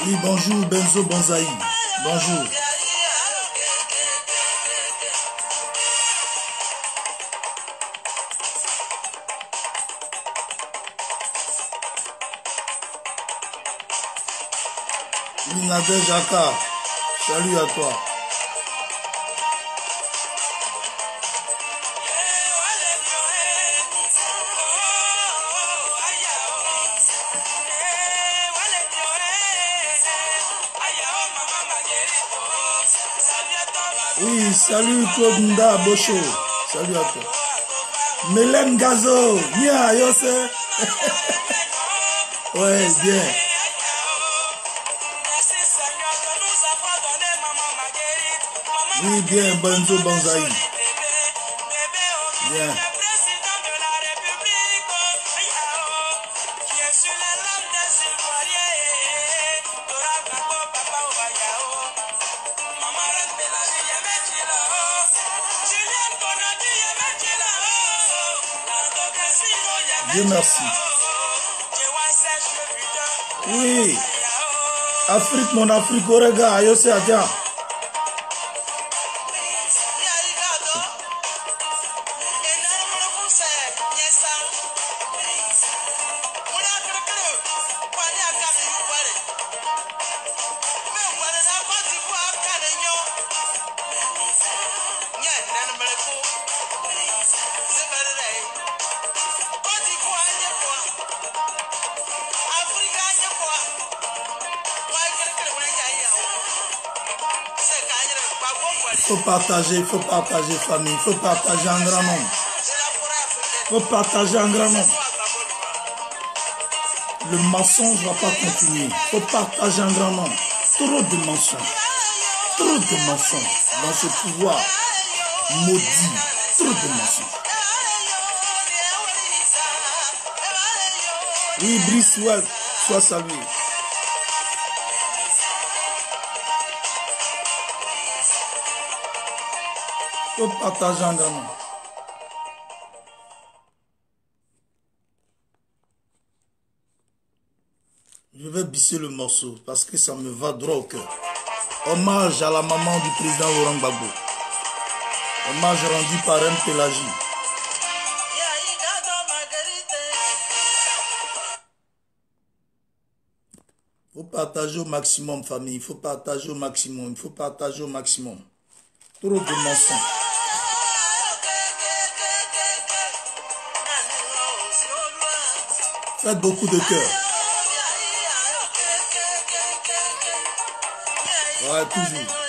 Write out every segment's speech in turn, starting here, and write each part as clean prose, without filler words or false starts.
Oui, bonjour Benzo Bonzaï. Bonjour. Minade Jaka, salut à toi. Oui, salut Claude Nda Bocho. Salut à toi. Mélène Gazo. Bien, Yose. Ouais, bien. Oui, bien, Benzo Bonzaï. Bien. Dieu merci. Oui. Afrique, mon Afrique, Orega, Yose Adja. Il faut partager famille, il faut partager un grand nombre. Il faut partager un grand nombre. Le mensonge ne va pas continuer. Il faut partager un grand nombre. Trop de mensonges. Trop de mensonges dans ce pouvoir maudit. Trop de mensonges. Oui, Brice Well, sois salué. Il faut partager un grand nombre. Je vais bisser le morceau parce que ça me va droit au cœur. Hommage à la maman du président Laurent Gbagbo. Hommage rendu par M. Pélagie. Il faut partager au maximum, famille. Il faut partager au maximum. Il faut partager au maximum. Trop de mensonges. Faites beaucoup de cœur. Ouais, toujours.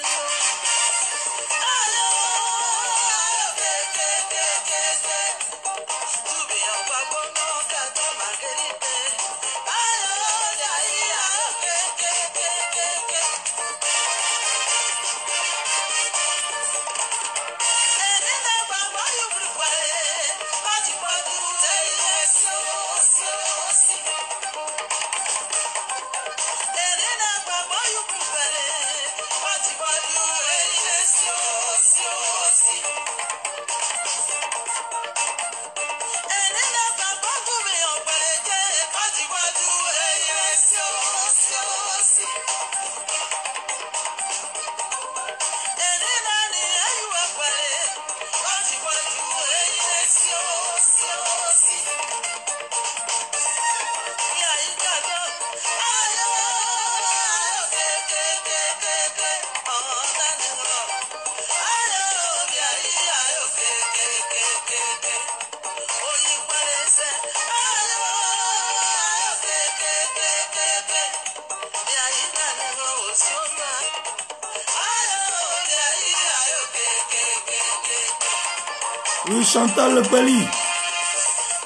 Oui, Chantal Lebeli.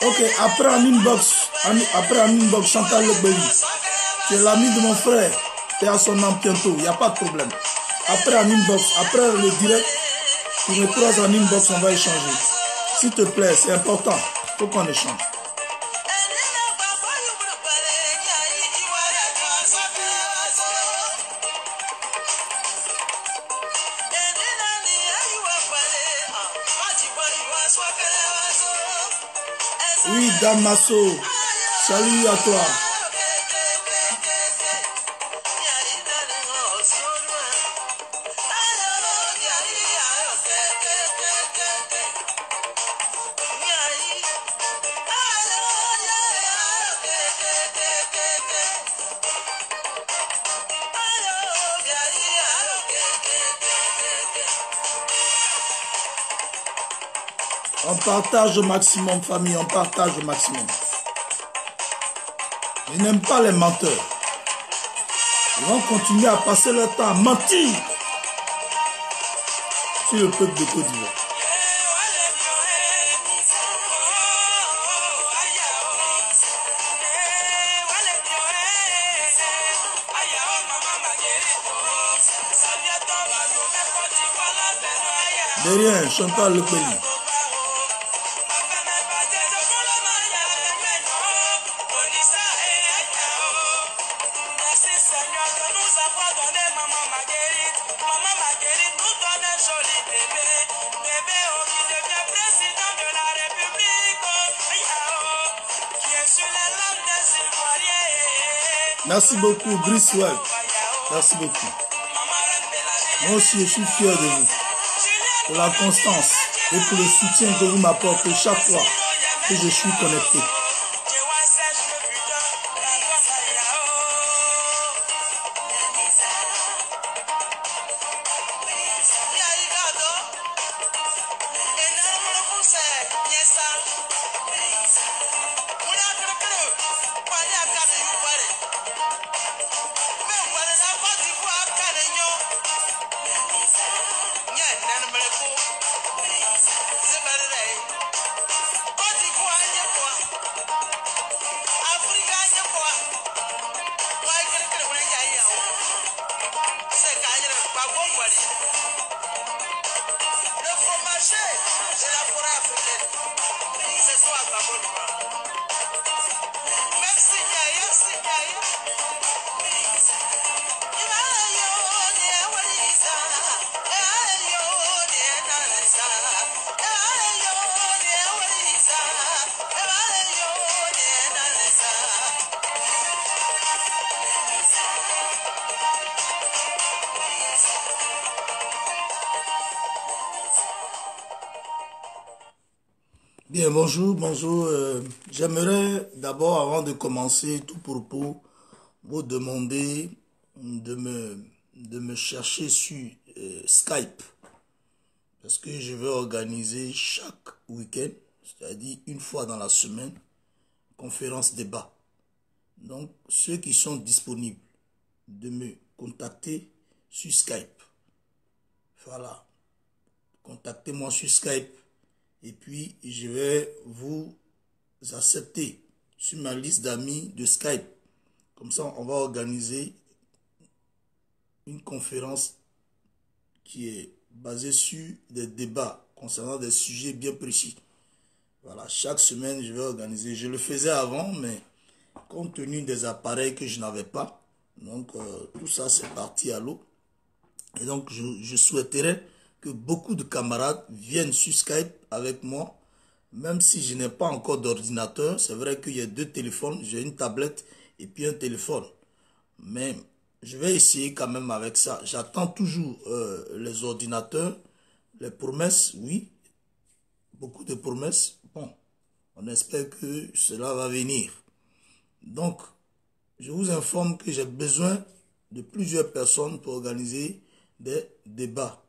Ok, après en inbox, Chantal Lebeli. Tu es l'ami de mon frère. Tu es à son nom bientôt, il n'y a pas de problème. Après en inbox, après le direct, tu me croises en inbox, on va échanger. S'il te plaît, c'est important. Il faut qu'on échange. Oui, Damaso. Salut à toi. On partage au maximum, famille, on partage au maximum. Je n'aime pas les menteurs. Ils vont continuer à passer leur temps à mentir sur le peuple de Côte d'Ivoire. De rien, Chantal le pays. Merci beaucoup, Briswell. Merci beaucoup. Moi aussi, je suis fier de vous. Pour la constance et pour le soutien que vous m'apportez chaque fois que je suis connecté. Bien, bonjour, bonjour. J'aimerais d'abord, avant de commencer tout propos, vous demander de me chercher sur Skype. Parce que je vais organiser chaque week-end, c'est-à-dire une fois dans la semaine, conférence débat. Donc, ceux qui sont disponibles, de me contacter sur Skype. Voilà. Contactez-moi sur Skype. Et puis, je vais vous accepter sur ma liste d'amis de Skype. Comme ça, on va organiser une conférence qui est basée sur des débats concernant des sujets bien précis. Voilà, chaque semaine, je vais organiser. Je le faisais avant, mais compte tenu des appareils que je n'avais pas, donc tout ça, c'est parti à l'eau. Et donc, je souhaiterais que beaucoup de camarades viennent sur Skype avec moi. Même si je n'ai pas encore d'ordinateur, c'est vrai qu'il y a 2 téléphones, j'ai une tablette et puis un téléphone. Mais je vais essayer quand même avec ça. J'attends toujours les ordinateurs, les promesses, oui, beaucoup de promesses. Bon, on espère que cela va venir. Donc, je vous informe que j'ai besoin de plusieurs personnes pour organiser des débats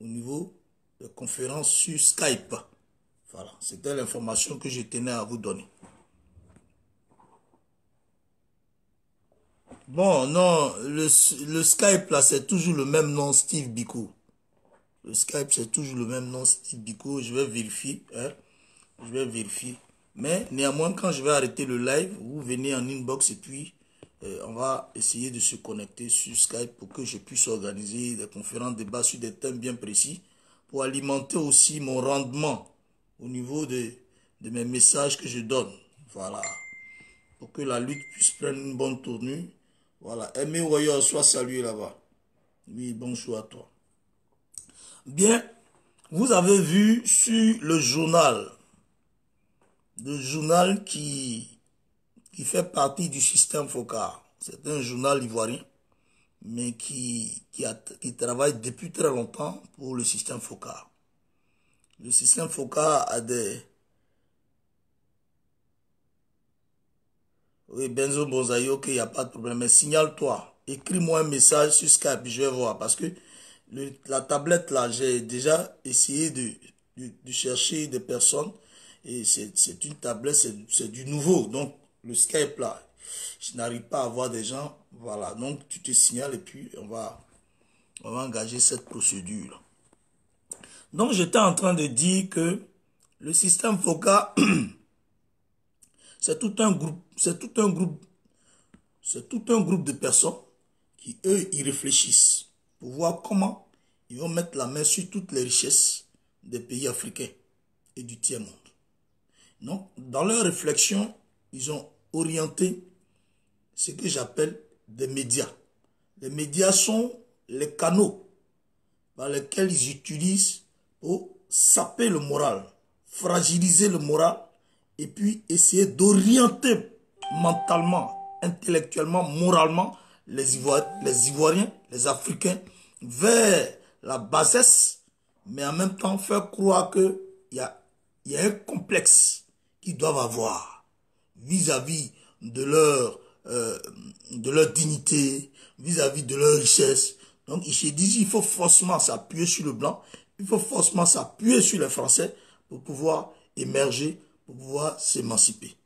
au niveau de conférences sur Skype. Voilà, c'était l'information que je tenais à vous donner. Bon, non, le Skype là, c'est toujours le même nom, Steve Biko. Le Skype, c'est toujours le même nom, Steve Biko. Je vais vérifier. Hein? Je vais vérifier. Mais néanmoins, quand je vais arrêter le live, vous venez en inbox et puis on va essayer de se connecter sur Skype pour que je puisse organiser des conférences, débats sur des thèmes bien précis pour alimenter aussi mon rendement au niveau de mes messages que je donne. Voilà. Pour que la lutte puisse prendre une bonne tournure. Voilà. Aimé Warrior, sois salué là-bas. Oui, bonjour à toi. Bien, vous avez vu sur le journal qui fait partie du système FOCA. C'est un journal ivoirien, mais qui travaille depuis très longtemps pour le système FOCA. Le système FOCA a des... Oui, Benzo Bonzaï, ok, il n'y a pas de problème. Mais signale-toi, écris-moi un message sur Skype, je vais voir. Parce que la tablette là, j'ai déjà essayé de chercher des personnes. Et c'est une tablette, c'est du nouveau. Donc, le Skype là, je n'arrive pas à voir des gens. Voilà, donc tu te signales et puis on va engager cette procédure. Donc, j'étais en train de dire que le système FOCA, c'est tout un groupe de personnes qui, eux, y réfléchissent pour voir comment ils vont mettre la main sur toutes les richesses des pays africains et du tiers-monde. Donc, dans leur réflexion, ils ont orienté ce que j'appelle des médias. Les médias sont les canaux par lesquels ils utilisent pour saper le moral, fragiliser le moral et puis essayer d'orienter mentalement, intellectuellement, moralement les Ivoiriens, les Africains vers la bassesse, mais en même temps faire croire qu'il y a un complexe qu'ils doivent avoir vis-à-vis de leur dignité, vis-à-vis de leur richesse. Donc ils se disent il faut forcément s'appuyer sur le blanc, il faut forcément s'appuyer sur les Français pour pouvoir émerger, pour pouvoir s'émanciper.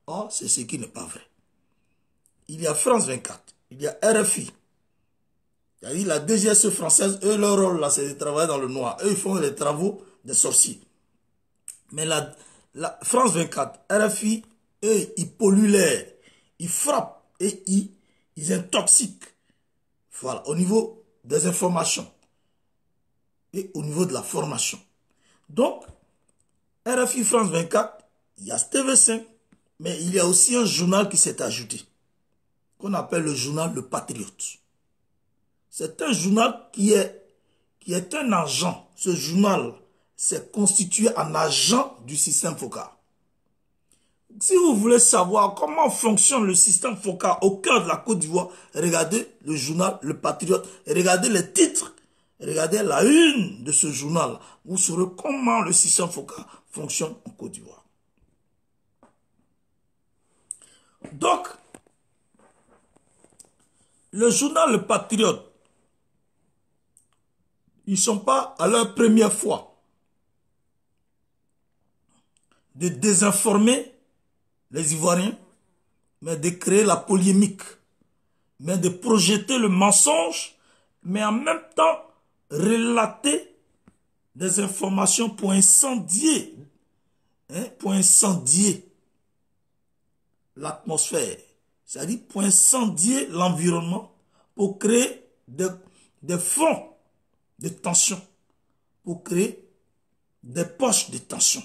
Or, c'est ce qui n'est pas vrai. Il y a France 24, il y a RFI, c'est-à-dire la DGSE française, eux, leur rôle là, c'est de travailler dans le noir. Eux, ils font les travaux des sorciers. Mais la France 24, RFI, eux, ils polluent l'air, ils frappent et ils intoxiquent. Voilà, au niveau des informations et au niveau de la formation. Donc, RFI France 24, il y a TV5, mais il y a aussi un journal qui s'est ajouté, qu'on appelle le journal Le Patriote. C'est un journal qui est un agent. Ce journal s'est constitué en agent du système FOCA. Si vous voulez savoir comment fonctionne le système FOCA au cœur de la Côte d'Ivoire, regardez le journal Le Patriote, regardez les titres, regardez la une de ce journal. Vous saurez comment le système FOCA fonctionne en Côte d'Ivoire. Donc, le journal Le Patriote, ils ne sont pas à leur première fois de désinformer les Ivoiriens, mais de créer la polémique, mais de projeter le mensonge, mais en même temps relater des informations pour incendier, l'atmosphère, c'est-à-dire pour incendier l'environnement, pour créer des fonds de tension, pour créer des poches de tension.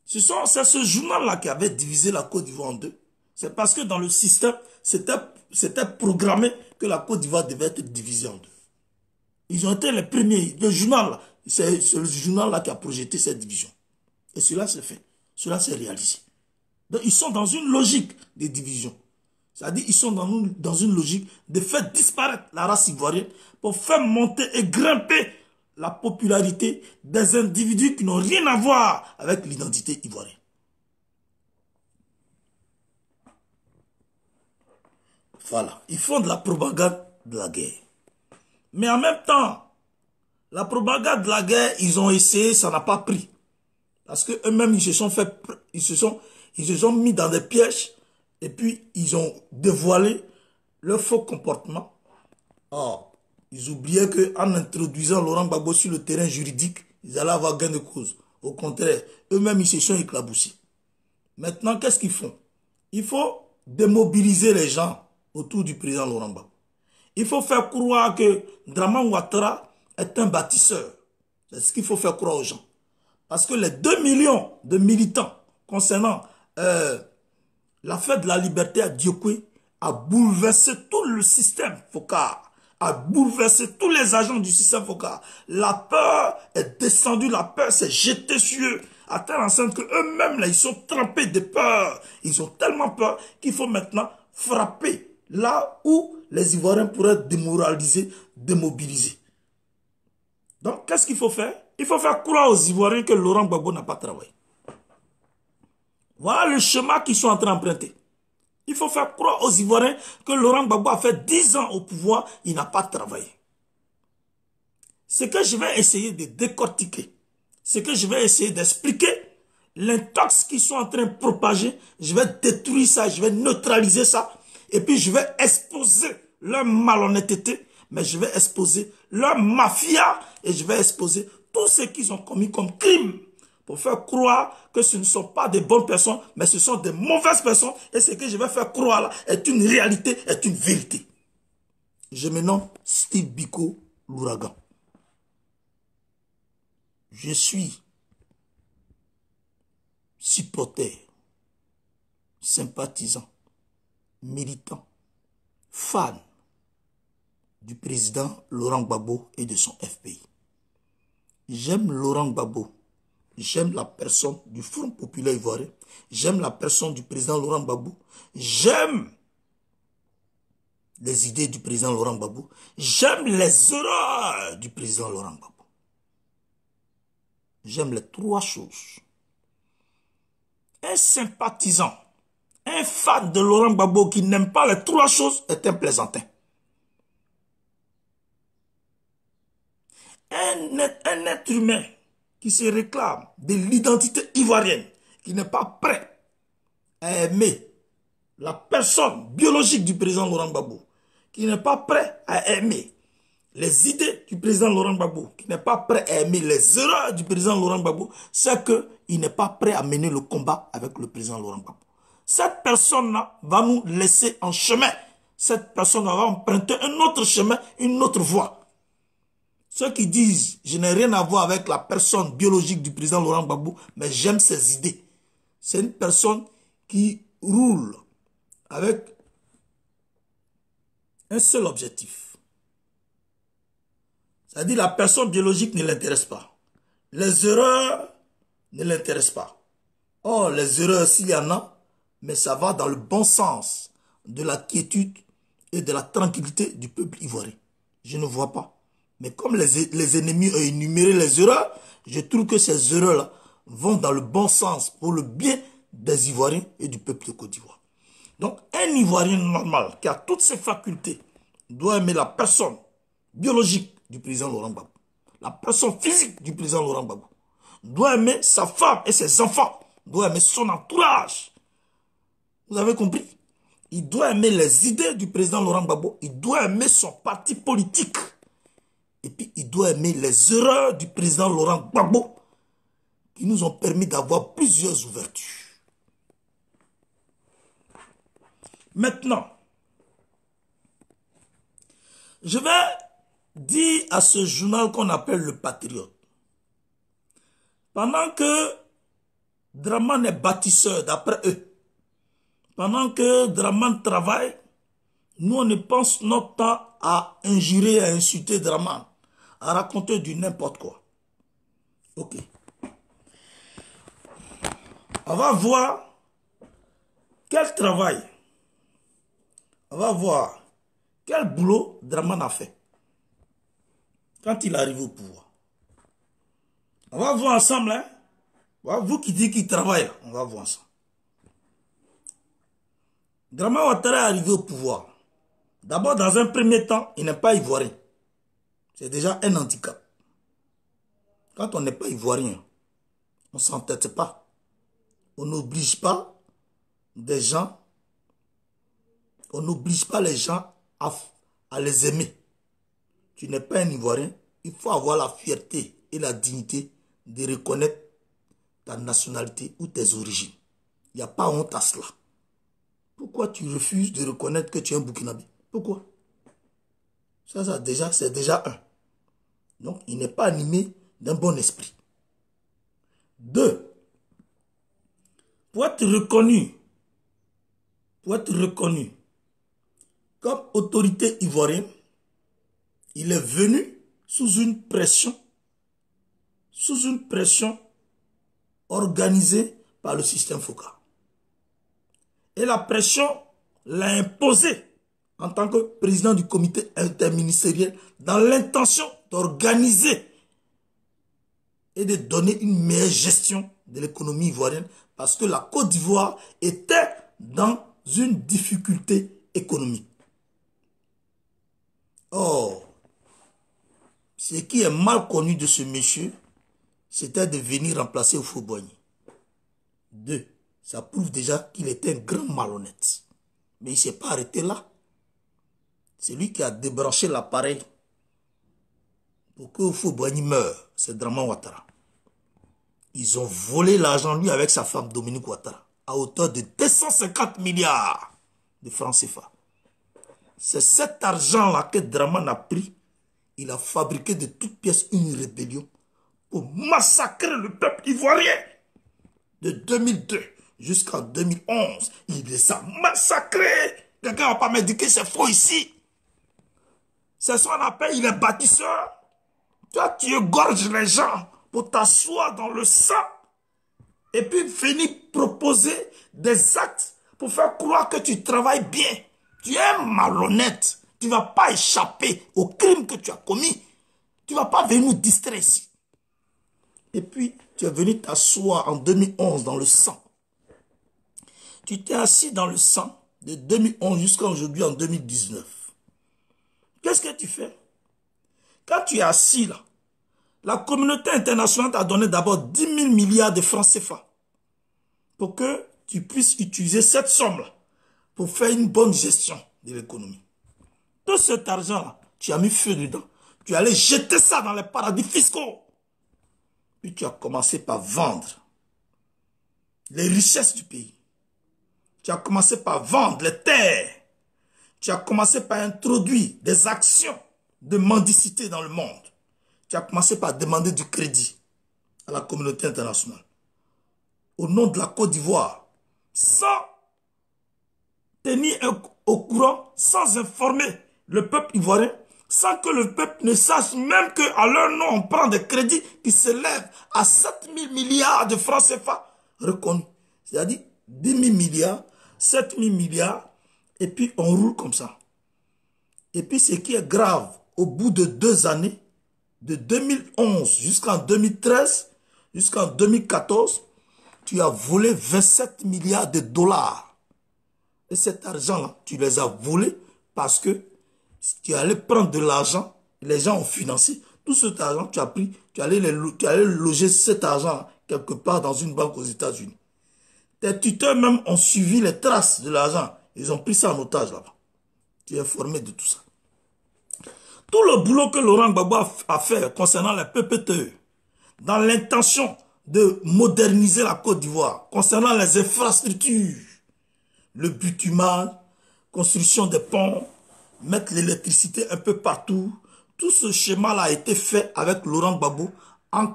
C'est ce journal-là qui avait divisé la Côte d'Ivoire en deux. C'est parce que dans le système, c'était programmé que la Côte d'Ivoire devait être divisée en deux. Ils ont été les premiers. Le journal, c'est le journal-là qui a projeté cette division. Et cela s'est fait. Cela s'est réalisé. Donc, ils sont dans une logique de division. C'est-à-dire ils sont dans une logique de faire disparaître la race ivoirienne pour faire monter et grimper la popularité des individus qui n'ont rien à voir avec l'identité ivoirienne. Voilà, ils font de la propagande de la guerre. Mais en même temps, la propagande de la guerre, ils ont essayé, ça n'a pas pris. Parce qu'eux-mêmes, ils se sont mis dans des pièges et puis ils ont dévoilé leur faux comportement. Or, Ils oubliaient qu'en introduisant Laurent Gbagbo sur le terrain juridique, ils allaient avoir gain de cause. Au contraire, eux-mêmes, ils se sont éclaboussés. Maintenant, qu'est-ce qu'ils font? Il faut démobiliser les gens autour du président Laurent Gbagbo. Il faut faire croire que Draman Ouattara est un bâtisseur. C'est ce qu'il faut faire croire aux gens. Parce que les 2 millions de militants concernant la fête de la liberté à Diokwe a bouleversé tout le système FOCAR, a bouleversé tous les agents du système FOCAR. La peur est descendue, la peur s'est jetée sur eux, à telle enseigne qu'eux-mêmes, là, ils sont trempés de peur. Ils ont tellement peur qu'il faut maintenant frapper là où les Ivoiriens pourraient être démoralisés, démobilisés. Donc, qu'est-ce qu'il faut faire? Il faut faire croire aux Ivoiriens que Laurent Gbagbo n'a pas travaillé. Voilà le schéma qu'ils sont en train d'emprunter. Il faut faire croire aux Ivoiriens que Laurent Gbagbo a fait 10 ans au pouvoir, il n'a pas travaillé. Ce que je vais essayer de décortiquer, ce que je vais essayer d'expliquer, l'intox qu'ils sont en train de propager, je vais détruire ça, je vais neutraliser ça, et puis je vais exposer leur malhonnêteté, mais je vais exposer leur mafia, et je vais exposer tout ce qu'ils ont commis comme crime, pour faire croire que ce ne sont pas des bonnes personnes, mais ce sont des mauvaises personnes, et ce que je vais faire croire là est une réalité, est une vérité. Je me nomme Steve Biko l'Ouragan. Je suis supporter, sympathisant, militant, fan du président Laurent Gbagbo et de son FPI. J'aime Laurent Gbagbo. J'aime la personne du Front populaire ivoirien. J'aime la personne du président Laurent Gbagbo. J'aime les idées du président Laurent Gbagbo. J'aime les erreurs du président Laurent Gbagbo. J'aime les 3 choses. Un sympathisant, un fan de Laurent Gbagbo qui n'aime pas les 3 choses est un plaisantin. Un être humain qui se réclame de l'identité ivoirienne, qui n'est pas prêt à aimer la personne biologique du président Laurent Gbagbo, qui n'est pas prêt à aimer les idées du président Laurent Gbagbo, qui n'est pas prêt à aimer les erreurs du président Laurent Gbagbo, c'est qu'il n'est pas prêt à mener le combat avec le président Laurent Gbagbo. Cette personne-là va nous laisser en chemin. Cette personne va emprunter un autre chemin, une autre voie. Ceux qui disent, je n'ai rien à voir avec la personne biologique du président Laurent Gbagbo, mais j'aime ses idées. C'est une personne qui roule avec un seul objectif. C'est-à-dire la personne biologique ne l'intéresse pas. Les erreurs ne l'intéressent pas. Oh, les erreurs, s'il y en a, mais ça va dans le bon sens de la quiétude et de la tranquillité du peuple ivoirien. Je ne vois pas. Mais comme les ennemis ont énuméré les erreurs, je trouve que ces erreurs-là vont dans le bon sens pour le bien des Ivoiriens et du peuple de Côte d'Ivoire. Donc, un Ivoirien normal qui a toutes ses facultés doit aimer la personne biologique du président Laurent Gbagbo, la personne physique du président Laurent Gbagbo, doit aimer sa femme et ses enfants, doit aimer son entourage. Vous avez compris? Il doit aimer les idées du président Laurent Gbagbo, il doit aimer son parti politique. Et puis, il doit aimer les erreurs du président Laurent Gbagbo qui nous ont permis d'avoir plusieurs ouvertures. Maintenant, je vais dire à ce journal qu'on appelle le Patriote, pendant que Draman est bâtisseur, d'après eux, pendant que Draman travaille, nous on ne pense notre temps à injurer, à insulter Draman, à raconter du n'importe quoi. Ok. On va voir quel travail, on va voir quel boulot Draman a fait quand il arrive au pouvoir. On va voir ensemble, hein? Vous qui dites qu'il travaille, on va voir ça. Draman Ouattara est arrivé au pouvoir. D'abord, dans un premier temps, il n'est pas ivoirien. C'est déjà un handicap. Quand on n'est pas ivoirien, on ne s'entête pas. On n'oblige pas des gens, on n'oblige pas les gens à les aimer. tu n'es pas un Ivoirien, il faut avoir la fierté et la dignité de reconnaître ta nationalité ou tes origines. Il n'y a pas honte à cela. Pourquoi tu refuses de reconnaître que tu es un Burkinabé? Pourquoi? Ça c'est déjà un. Donc, il n'est pas animé d'un bon esprit. 2. Pour être reconnu comme autorité ivoirienne, il est venu sous une pression organisée par le système Foka. Et la pression l'a imposé en tant que président du comité interministériel dans l'intention d'organiser et de donner une meilleure gestion de l'économie ivoirienne parce que la Côte d'Ivoire était dans une difficulté économique. Or, ce qui est mal connu de ce monsieur, c'était de venir remplacer Houphouët-Boigny. 2. Ça prouve déjà qu'il était un grand malhonnête. Mais il ne s'est pas arrêté là. C'est lui qui a débranché l'appareil pour que Houphouët-Boigny meure. C'est Draman Ouattara. Ils ont volé l'argent, lui, avec sa femme Dominique Ouattara, à hauteur de 250 milliards de francs CFA. C'est cet argent-là que Draman a pris. Il a fabriqué de toutes pièces une rébellion pour massacrer le peuple ivoirien. De 2002 jusqu'en 2011, il les a massacrés. Quelqu'un ne va pas me dire que c'est faux ici. C'est ce qu'on appelle, il est bâtisseur. Toi, tu égorges les gens pour t'asseoir dans le sang et puis venir proposer des actes pour faire croire que tu travailles bien. Tu es malhonnête. Tu ne vas pas échapper au crime que tu as commis. Tu ne vas pas venir nous distraire ici. Et puis, tu es venu t'asseoir en 2011 dans le sang. Tu t'es assis dans le sang de 2011 jusqu'à aujourd'hui en 2019. Qu'est-ce que tu fais? Quand tu es assis là, la communauté internationale t'a donné d'abord 10 000 milliards de francs CFA pour que tu puisses utiliser cette somme-là pour faire une bonne gestion de l'économie. Tout cet argent-là, tu as mis feu dedans. Tu allais jeter ça dans les paradis fiscaux. Puis tu as commencé par vendre les richesses du pays. Tu as commencé par vendre les terres. Tu as commencé par introduire des actions de mendicité dans le monde. Tu as commencé par demander du crédit à la communauté internationale. Au nom de la Côte d'Ivoire, sans tenir au courant, sans informer le peuple ivoirien, sans que le peuple ne sache même qu'à leur nom, on prend des crédits qui s'élèvent à 7 000 milliards de francs CFA reconnus. C'est-à-dire 10 000 milliards, 7 000 milliards, et puis on roule comme ça. Et puis ce qui est grave, au bout de 2 années, de 2011 jusqu'en 2013, jusqu'en 2014, tu as volé 27 milliards de dollars. Et cet argent-là, tu les as volés parce que tu allais prendre de l'argent, les gens ont financé. Tout cet argent, tu as pris, tu allais loger cet argent quelque part dans une banque aux États-Unis. Tes tuteurs même ont suivi les traces de l'argent. Ils ont pris ça en otage là-bas. Tu es informé de tout ça. Tout le boulot que Laurent Gbagbo a fait concernant les PPTE, dans l'intention de moderniser la Côte d'Ivoire, concernant les infrastructures, le bitumage, construction des ponts, mettre l'électricité un peu partout, tout ce schéma-là a été fait avec Laurent Gbagbo en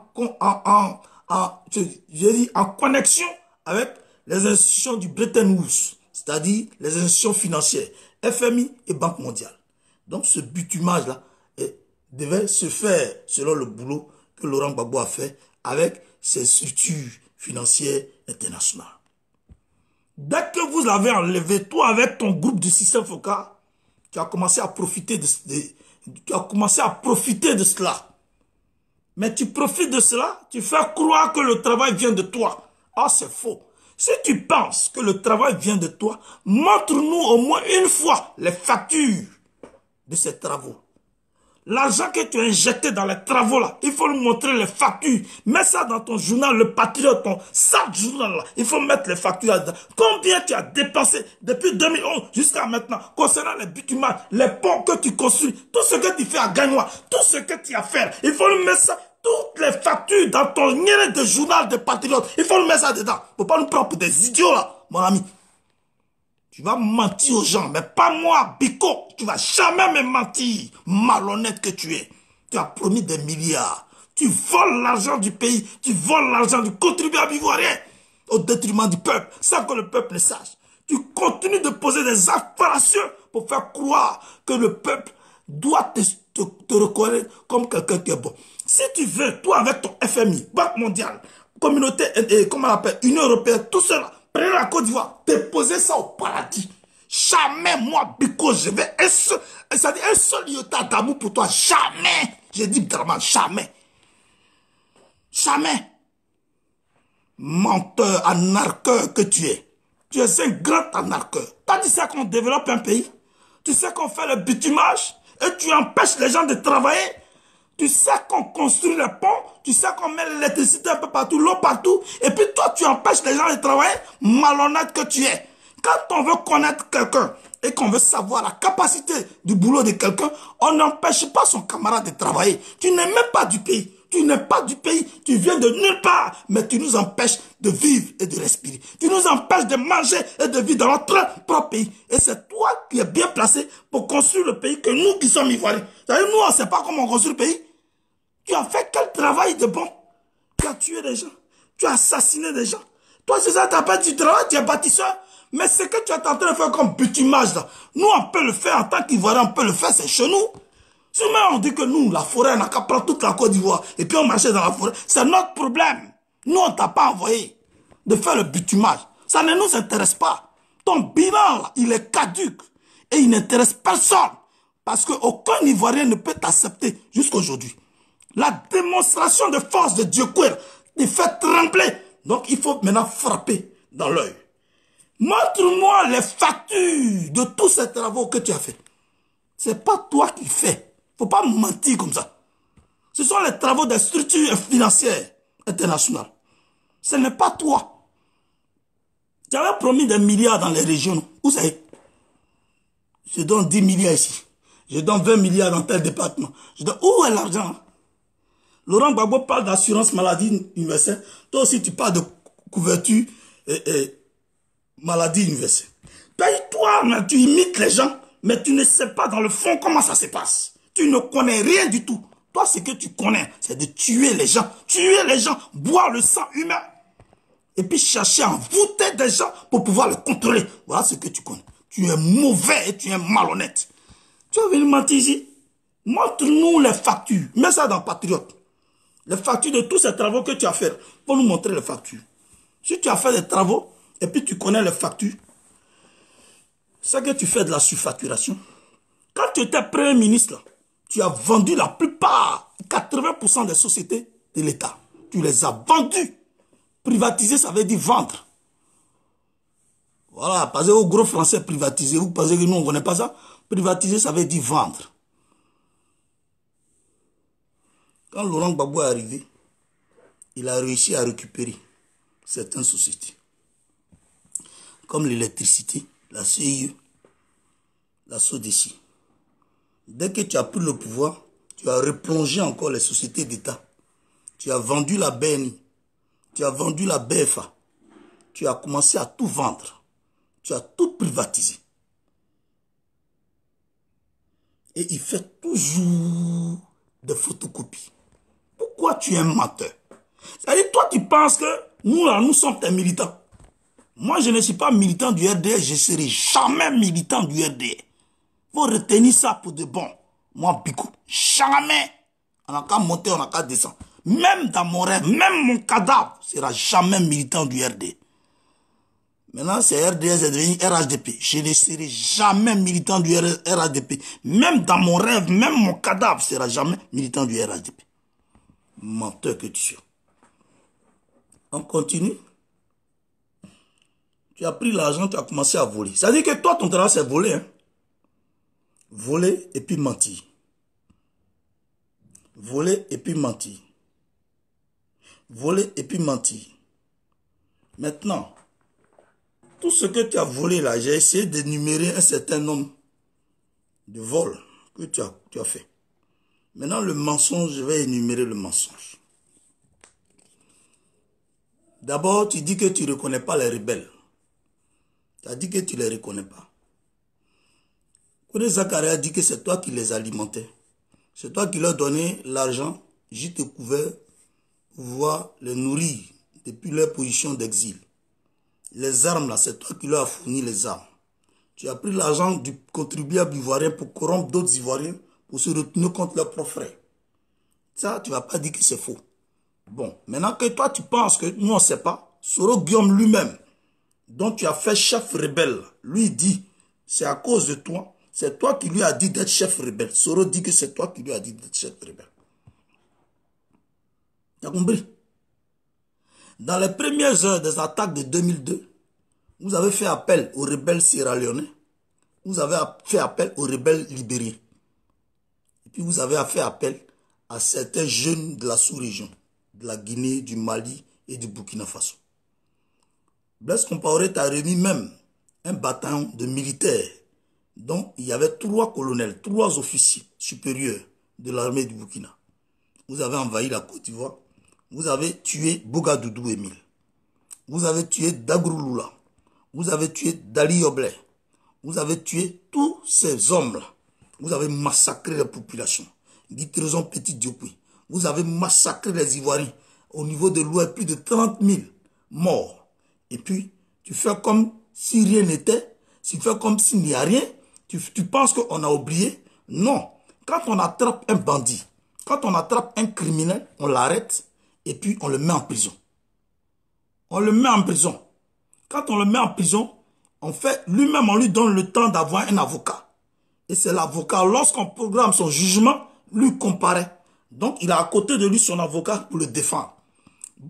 connexion avec les institutions du Bretton Woods, c'est-à-dire les institutions financières, FMI et Banque mondiale. Donc ce bitumage-là devait se faire selon le boulot que Laurent Gbagbo a fait avec ses structures financières internationales. Dès que vous l'avez enlevé, toi avec ton groupe du système Foka, tu as commencé à profiter de cela. Mais tu profites de cela, tu fais croire que le travail vient de toi. Ah, c'est faux. Si tu penses que le travail vient de toi, montre-nous au moins une fois les factures de ces travaux. L'argent que tu as injecté dans les travaux là, il faut nous montrer les factures. Mets ça dans ton journal, le Patriote, ton sac journal là. Il faut mettre les factures là-dedans. Combien tu as dépensé depuis 2011 jusqu'à maintenant concernant les bitumages, les ponts que tu construis, tout ce que tu fais à Gagnois, tout ce que tu as fait. Il faut nous mettre ça, toutes les factures dans ton numéro de journal de Patriote. Il faut nous mettre ça dedans. Faut pas nous prendre pour des idiots là, mon ami. Tu vas mentir aux gens, mais pas moi, Biko. Tu vas jamais me mentir, malhonnête que tu es. Tu as promis des milliards. Tu voles l'argent du pays, tu voles l'argent du contribuable ivoirien au détriment du peuple, sans que le peuple le sache. Tu continues de poser des actes fallacieux pour faire croire que le peuple doit te reconnaître comme quelqu'un qui est bon. Si tu veux, toi avec ton FMI, Banque mondiale, communauté, comment on appelle, Union européenne, tout cela, prenez la Côte d'Ivoire, déposez ça au paradis. Jamais, moi, Biko, je vais un seul iota d'amour pour toi. Jamais. J'ai dit vraiment, jamais. Jamais. Menteur, anarcheur que tu es. Tu es un grand anarcheur. Tu sais qu'on développe un pays. Tu sais qu'on fait le bitumage et tu empêches les gens de travailler. Tu sais qu'on construit les ponts, tu sais qu'on met l'électricité un peu partout, l'eau partout, et puis toi tu empêches les gens de travailler, malhonnête que tu es. Quand on veut connaître quelqu'un et qu'on veut savoir la capacité du boulot de quelqu'un, on n'empêche pas son camarade de travailler. Tu n'es même pas du pays, tu n'es pas du pays, tu viens de nulle part, mais tu nous empêches de vivre et de respirer. Tu nous empêches de manger et de vivre dans notre propre pays. Et c'est toi qui es bien placé pour construire le pays que nous qui sommes ivoiriens. C'est-à-dire, nous, on ne sait pas comment on construit le pays. Tu as fait quel travail de bon? Tu as tué des gens. Tu as assassiné des gens. Toi, c'est ça, tu n'as pas du travail, tu es bâtisseur. Mais ce que tu es en train de faire comme bitumage, là, nous, on peut le faire en tant qu'Ivoirien, on peut le faire, c'est chez nous. Si même on dit que nous, la forêt, on n'a qu'à prendre toute la Côte d'Ivoire et puis on marchait dans la forêt, c'est notre problème. Nous, on ne t'a pas envoyé de faire le bitumage. Ça ne nous intéresse pas. Ton bilan, là, il est caduc et il n'intéresse personne. Parce qu'aucun Ivoirien ne peut t'accepter jusqu'aujourd'hui. La démonstration de force de Dieu te fait trembler. Donc, il faut maintenant frapper dans l'œil. Montre-moi les factures de tous ces travaux que tu as fait. Ce n'est pas toi qui fais. Il ne faut pas mentir comme ça. Ce sont les travaux des structures financières internationales. Ce n'est pas toi. Tu avais promis des milliards dans les régions. Où c'est? Je donne 10 milliards ici. Je donne 20 milliards dans tel département. Où est l'argent? Laurent Gbagbo parle d'assurance maladie universelle. Toi aussi, tu parles de couverture maladie universelle. Toi, tu imites les gens, mais tu ne sais pas dans le fond comment ça se passe. Tu ne connais rien du tout. Toi, ce que tu connais, c'est de tuer les gens. Tuer les gens, boire le sang humain. Et puis chercher à envoûter des gens pour pouvoir les contrôler. Voilà ce que tu connais. Tu es mauvais et tu es malhonnête. Tu vas venir mentir ici. Montre-nous les factures. Mets ça dans Patriote. Les factures de tous ces travaux que tu as fait, pour nous montrer les factures. Si tu as fait des travaux, et puis tu connais les factures, c'est que tu fais de la surfacturation. Quand tu étais Premier ministre, là, tu as vendu la plupart, 80% des sociétés de l'État. Tu les as vendues. Privatiser, ça veut dire vendre. Voilà, parce que aux gros français privatiser, vous pensez que nous, on ne connaît pas ça? Privatiser, ça veut dire vendre. Quand Laurent Gbagbo est arrivé, il a réussi à récupérer certaines sociétés. Comme l'électricité, la CIE, la SODECI. Dès que tu as pris le pouvoir, tu as replongé encore les sociétés d'État. Tu as vendu la BNI, tu as vendu la BFA. Tu as commencé à tout vendre. Tu as tout privatisé. Et il fait toujours des photocopies. Pourquoi tu es un menteur? C'est-à-dire, toi, tu penses que nous, là, nous sommes tes militants. Moi, je ne suis pas militant du RDS, je ne serai jamais militant du RDS. Il faut retenir ça pour de bon. Moi, Biko, jamais. On n'a qu'à monter, on n'a qu'à descendre. Même dans mon rêve, même mon cadavre ne sera jamais militant du RDS. Maintenant, c'est RDS, c'est devenu RHDP. Je ne serai jamais militant du RHDP. Même dans mon rêve, même mon cadavre ne sera jamais militant du RHDP. Menteur que tu sois. On continue. Tu as pris l'argent, tu as commencé à voler. Ça veut dire que toi, ton travail, c'est voler. Hein? Voler et puis mentir. Voler et puis mentir. Voler et puis mentir. Maintenant, tout ce que tu as volé là, j'ai essayé d'énumérer un certain nombre de vols que tu as fait. Maintenant, le mensonge, je vais énumérer le mensonge. D'abord, tu dis que tu ne reconnais pas les rebelles. Tu as dit que tu ne les reconnais pas. Kone Zakaria a dit que c'est toi qui les alimentais. C'est toi qui leur donnais l'argent, gîte couvert, pour pouvoir les nourrir depuis leur position d'exil. Les armes là, c'est toi qui leur as fourni les armes. Tu as pris l'argent du contribuable ivoirien pour corrompre d'autres Ivoiriens pour se retenir contre leurs propres frères. Ça, tu ne vas pas dire que c'est faux. Bon, maintenant que toi tu penses que nous on ne sait pas, Soro Guillaume lui-même, dont tu as fait chef rebelle, lui dit, c'est à cause de toi, c'est toi qui lui as dit d'être chef rebelle. Soro dit que c'est toi qui lui as dit d'être chef rebelle. Tu as compris? Dans les premières heures des attaques de 2002, vous avez fait appel aux rebelles sierra-léonais, vous avez fait appel aux rebelles libériens. Et puis vous avez fait appel à certains jeunes de la sous-région, de la Guinée, du Mali et du Burkina Faso. Blaise Compaoré t'a remis même un bataillon de militaires dont il y avait 3 colonels, 3 officiers supérieurs de l'armée du Burkina. Vous avez envahi la Côte d'Ivoire. Vous avez tué Bougadoudou Émile. Vous avez tué Dagrou Lula. Vous avez tué Dali Yoblé. Vous avez tué tous ces hommes-là. Vous avez massacré la population. Guy-Trésor Petit Diopouy. Vous avez massacré les Ivoiriens. Au niveau de l'Ouest, plus de 30 000 morts. Et puis, tu fais comme si rien n'était. Tu fais comme s'il n'y a rien. Tu penses qu'on a oublié. Non. Quand on attrape un bandit, quand on attrape un criminel, on l'arrête et puis on le met en prison. On le met en prison. Quand on le met en prison, on fait lui-même, on lui donne le temps d'avoir un avocat. Et c'est l'avocat, lorsqu'on programme son jugement, lui comparaît. Donc, il a à côté de lui son avocat pour le défendre.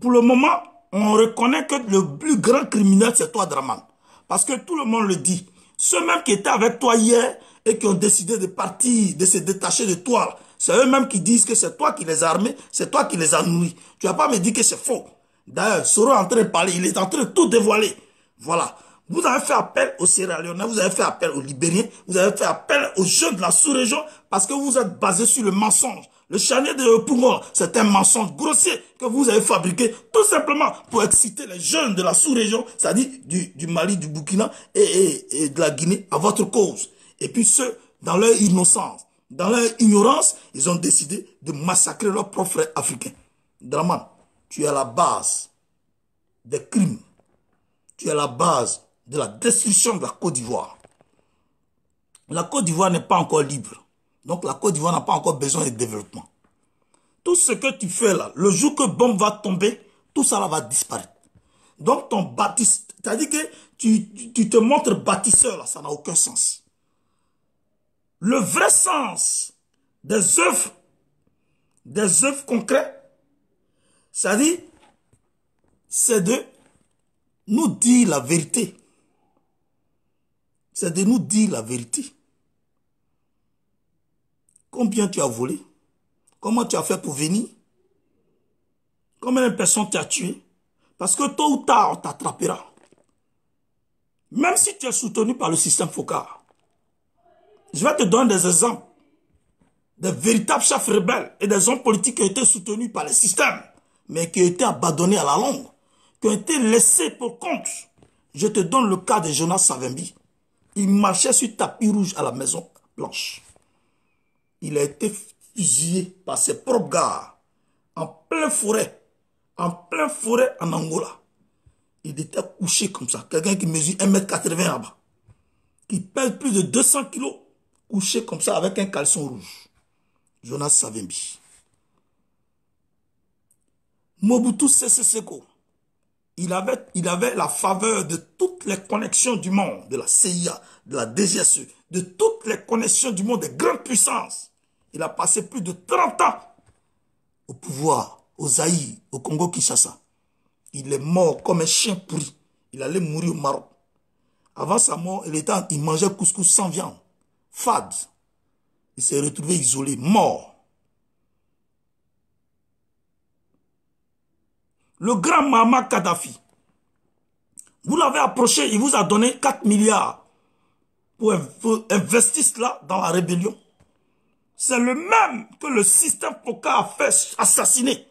Pour le moment, on reconnaît que le plus grand criminel, c'est toi, Draman. Parce que tout le monde le dit. Ceux mêmes qui étaient avec toi hier et qui ont décidé de partir, de se détacher de toi, c'est eux-mêmes qui disent que c'est toi qui les as armés, c'est toi qui les as nourris. Tu ne vas pas me dire que c'est faux. D'ailleurs, Soro est en train de parler, il est en train de tout dévoiler. Voilà. Vous avez fait appel aux Sierra-Léonais, vous avez fait appel aux Libériens, vous avez fait appel aux jeunes de la sous-région parce que vous êtes basé sur le mensonge. Le charnier de Poumor, c'est un mensonge grossier que vous avez fabriqué tout simplement pour exciter les jeunes de la sous-région, c'est-à-dire du Mali, du Burkina et de la Guinée à votre cause. Et puis ceux, dans leur innocence, dans leur ignorance, ils ont décidé de massacrer leurs propres frères africains. Draman, tu es à la base des crimes. Tu es à la base de la destruction de la Côte d'Ivoire. La Côte d'Ivoire n'est pas encore libre. Donc la Côte d'Ivoire n'a pas encore besoin de développement. Tout ce que tu fais là, le jour que bombe va tomber, tout ça là va disparaître. Donc ton bâtisseur, c'est-à-dire que tu te montres bâtisseur là, ça n'a aucun sens. Le vrai sens des œuvres concrètes, c'est-à-dire, c'est de nous dire la vérité. C'est de nous dire la vérité. Combien tu as volé? Comment tu as fait pour venir? Combien de personnes tu as tué? Parce que tôt ou tard, on t'attrapera. Même si tu es soutenu par le système Focard. Je vais te donner des exemples. Des véritables chefs rebelles et des hommes politiques qui ont été soutenus par le système, mais qui ont été abandonnés à la longue, qui ont été laissés pour compte. Je te donne le cas de Jonas Savimbi. Il marchait sur tapis rouge à la Maison Blanche. Il a été fusillé par ses propres gars en pleine forêt en Angola. Il était couché comme ça. Quelqu'un qui mesure 1,80 m là-bas, qui pèse plus de 200 kilos, couché comme ça avec un caleçon rouge. Jonas Savimbi. Mobutu Sese Seko. Il avait la faveur de toutes les connexions du monde, de la CIA, de la DGSE, de toutes les connexions du monde, des grandes puissances. Il a passé plus de 30 ans au pouvoir, au Zaïre, au Congo-Kinshasa. Il est mort comme un chien pourri. Il allait mourir au Maroc. Avant sa mort, il mangeait couscous sans viande. Fade. Il s'est retrouvé isolé, mort. le grand Muammar Kadhafi. Vous l'avez approché, il vous a donné 4 milliards pour investir cela dans la rébellion. C'est le même que le système Foka a fait assassiner.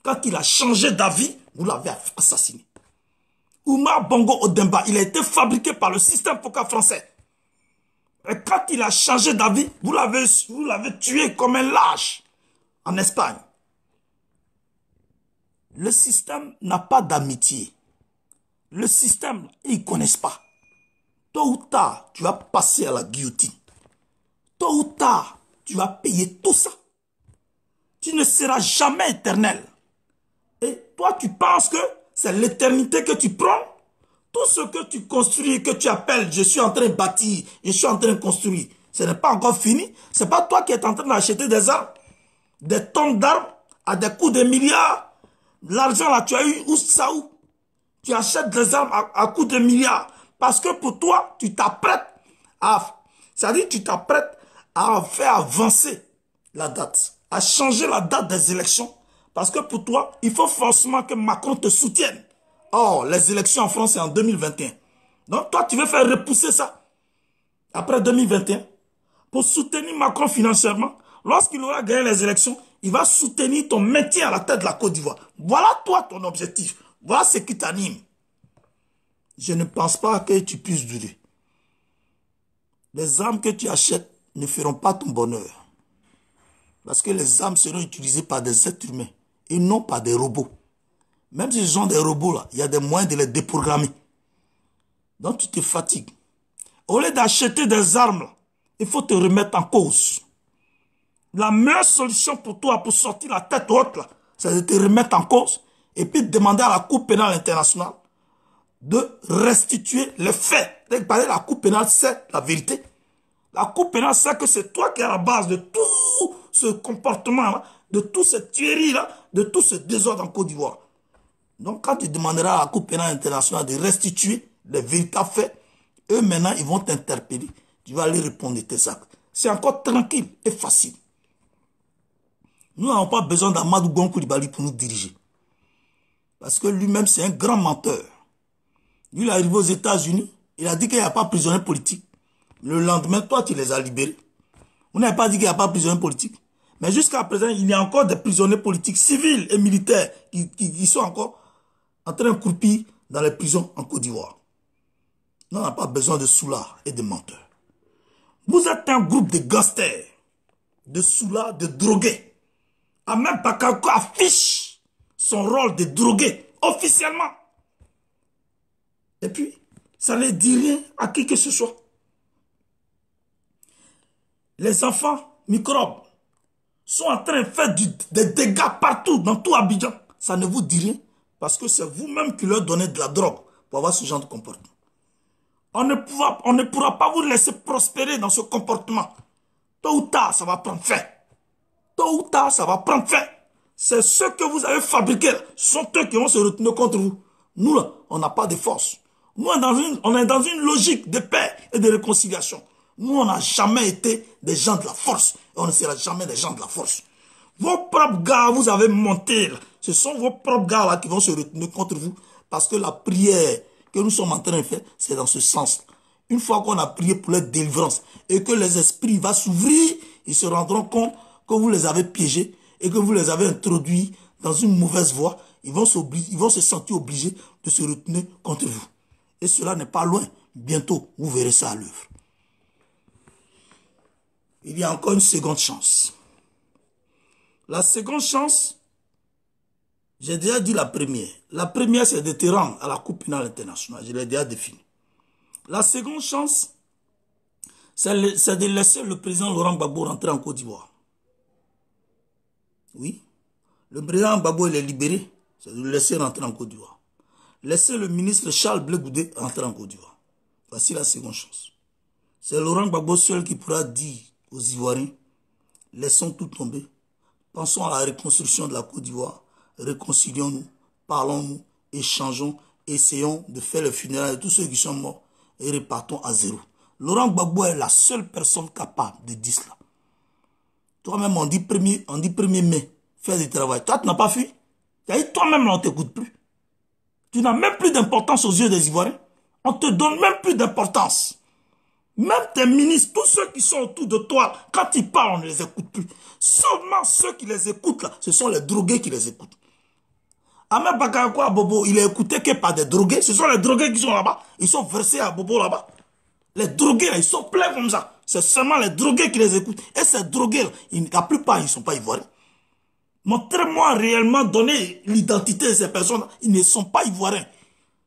Quand il a changé d'avis, vous l'avez assassiné. Oumar Bongo Odemba, il a été fabriqué par le système Foka français. Et quand il a changé d'avis, vous l'avez tué comme un lâche en Espagne. Le système n'a pas d'amitié. Le système, ils ne connaissent pas. Tôt ou tard, tu vas passer à la guillotine. Tôt ou tard, tu vas payer tout ça. Tu ne seras jamais éternel. Et toi, tu penses que c'est l'éternité que tu prends? Tout ce que tu construis, que tu appelles, je suis en train de bâtir, je suis en train de construire, ce n'est pas encore fini. Ce n'est pas toi qui es en train d'acheter des armes, des tonnes d'armes à des coûts de milliards. L'argent là, tu as eu où ça où? Tu achètes des armes à coût de milliards. Parce que pour toi, tu t'apprêtes à... C'est-à-dire tu t'apprêtes à faire avancer la date, à changer la date des élections. Parce que pour toi, il faut forcément que Macron te soutienne. Or, les élections en France, c'est en 2021. Donc, toi, tu veux faire repousser ça après 2021 pour soutenir Macron financièrement. Lorsqu'il aura gagné les élections, il va soutenir ton maintien à la tête de la Côte d'Ivoire. Voilà, toi, ton objectif. Voilà ce qui t'anime. Je ne pense pas que tu puisses durer. Les armes que tu achètes ne feront pas ton bonheur. Parce que les armes seront utilisées par des êtres humains et non par des robots. Même si ce sont des robots, là, il y a des moyens de les déprogrammer. Donc tu te fatigues. Au lieu d'acheter des armes, là, il faut te remettre en cause. La meilleure solution pour toi, pour sortir la tête haute, c'est de te remettre en cause et puis de demander à la Cour pénale internationale de restituer les faits. La Cour pénale sait la vérité. La Cour pénale sait que c'est toi qui es à la base de tout ce comportement-là, de toute cette tuerie-là, de tout ce désordre en Côte d'Ivoire. Donc, quand tu demanderas à la Cour pénale internationale de restituer les véritables faits, eux, maintenant, ils vont t'interpeller. Tu vas aller répondre de tes actes. C'est encore tranquille et facile. Nous n'avons pas besoin d'Amadou Gon Coulibaly pour nous diriger. Parce que lui-même, c'est un grand menteur. Lui, il est arrivé aux États-Unis. Il a dit qu'il n'y a pas de prisonniers politiques. Le lendemain, toi, tu les as libérés. Vous n'avez pas dit qu'il n'y a pas de prisonniers politiques. Mais jusqu'à présent, il y a encore des prisonniers politiques, civils et militaires qui sont encore en train de croupir dans les prisons en Côte d'Ivoire. Nous n'avons pas besoin de soulards et de menteurs. Vous êtes un groupe de gangsters, de soulards, de drogués. Ahmed Bakayoko affiche son rôle de drogué officiellement. Et puis, ça ne dit rien à qui que ce soit. Les enfants microbes sont en train de faire des dégâts partout, dans tout Abidjan. Ça ne vous dit rien. Parce que c'est vous-même qui leur donnez de la drogue pour avoir ce genre de comportement. On ne pourra pas vous laisser prospérer dans ce comportement. Tôt ou tard, ça va prendre fin. Tôt ou tard, ça va prendre fin. C'est ceux que vous avez fabriqués. Ce sont eux qui vont se retourner contre vous. Nous, là, on n'a pas de force. Nous, on est dans une logique de paix et de réconciliation. Nous, on n'a jamais été des gens de la force. Et on ne sera jamais des gens de la force. Vos propres gars, vous avez monté. Ce sont vos propres gars là qui vont se retourner contre vous. Parce que la prière que nous sommes en train de faire, c'est dans ce sens. Une fois qu'on a prié pour leur délivrance et que les esprits vont s'ouvrir, ils se rendront compte que vous les avez piégés et que vous les avez introduits dans une mauvaise voie. Ils vont se sentir obligés de se retourner contre vous. Et cela n'est pas loin. Bientôt, vous verrez ça à l'œuvre. Il y a encore une seconde chance. La seconde chance, j'ai déjà dit la première. La première, c'est de te rendre à la Cour pénale internationale. Je l'ai déjà défini. La seconde chance, c'est de laisser le président Laurent Gbagbo rentrer en Côte d'Ivoire. Oui. Le président Gbagbo, il est libéré. C'est de le laisser rentrer en Côte d'Ivoire. Laissez le ministre Charles Blé Goudé rentrer en Côte d'Ivoire. Voici la seconde chance. C'est Laurent Gbagbo seul qui pourra dire aux Ivoiriens, laissons tout tomber. Pensons à la reconstruction de la Côte d'Ivoire. Réconcilions-nous, parlons-nous, échangeons, essayons de faire le funérail de tous ceux qui sont morts et repartons à zéro. Laurent Gbagbo est la seule personne capable de dire cela. Toi-même, on dit 1er mai, faire du travail. Toi, tu n'as pas fui. Toi-même, on ne t'écoute plus. Tu n'as même plus d'importance aux yeux des Ivoiriens. On ne te donne même plus d'importance. Même tes ministres, tous ceux qui sont autour de toi, quand ils parlent, on ne les écoute plus. Seulement ceux qui les écoutent, là, ce sont les drogués qui les écoutent. Ahmed Bakayoko à Bobo, il est écouté que par des drogués. Ce sont les drogués qui sont là-bas. Ils sont versés à Bobo là-bas. Les drogués, là, ils sont pleins comme ça. C'est seulement les drogués qui les écoutent. Et ces drogués, là, la plupart, ils ne sont pas ivoiriens. Montrez-moi réellement, donner l'identité de ces personnes. Ils ne sont pas ivoiriens.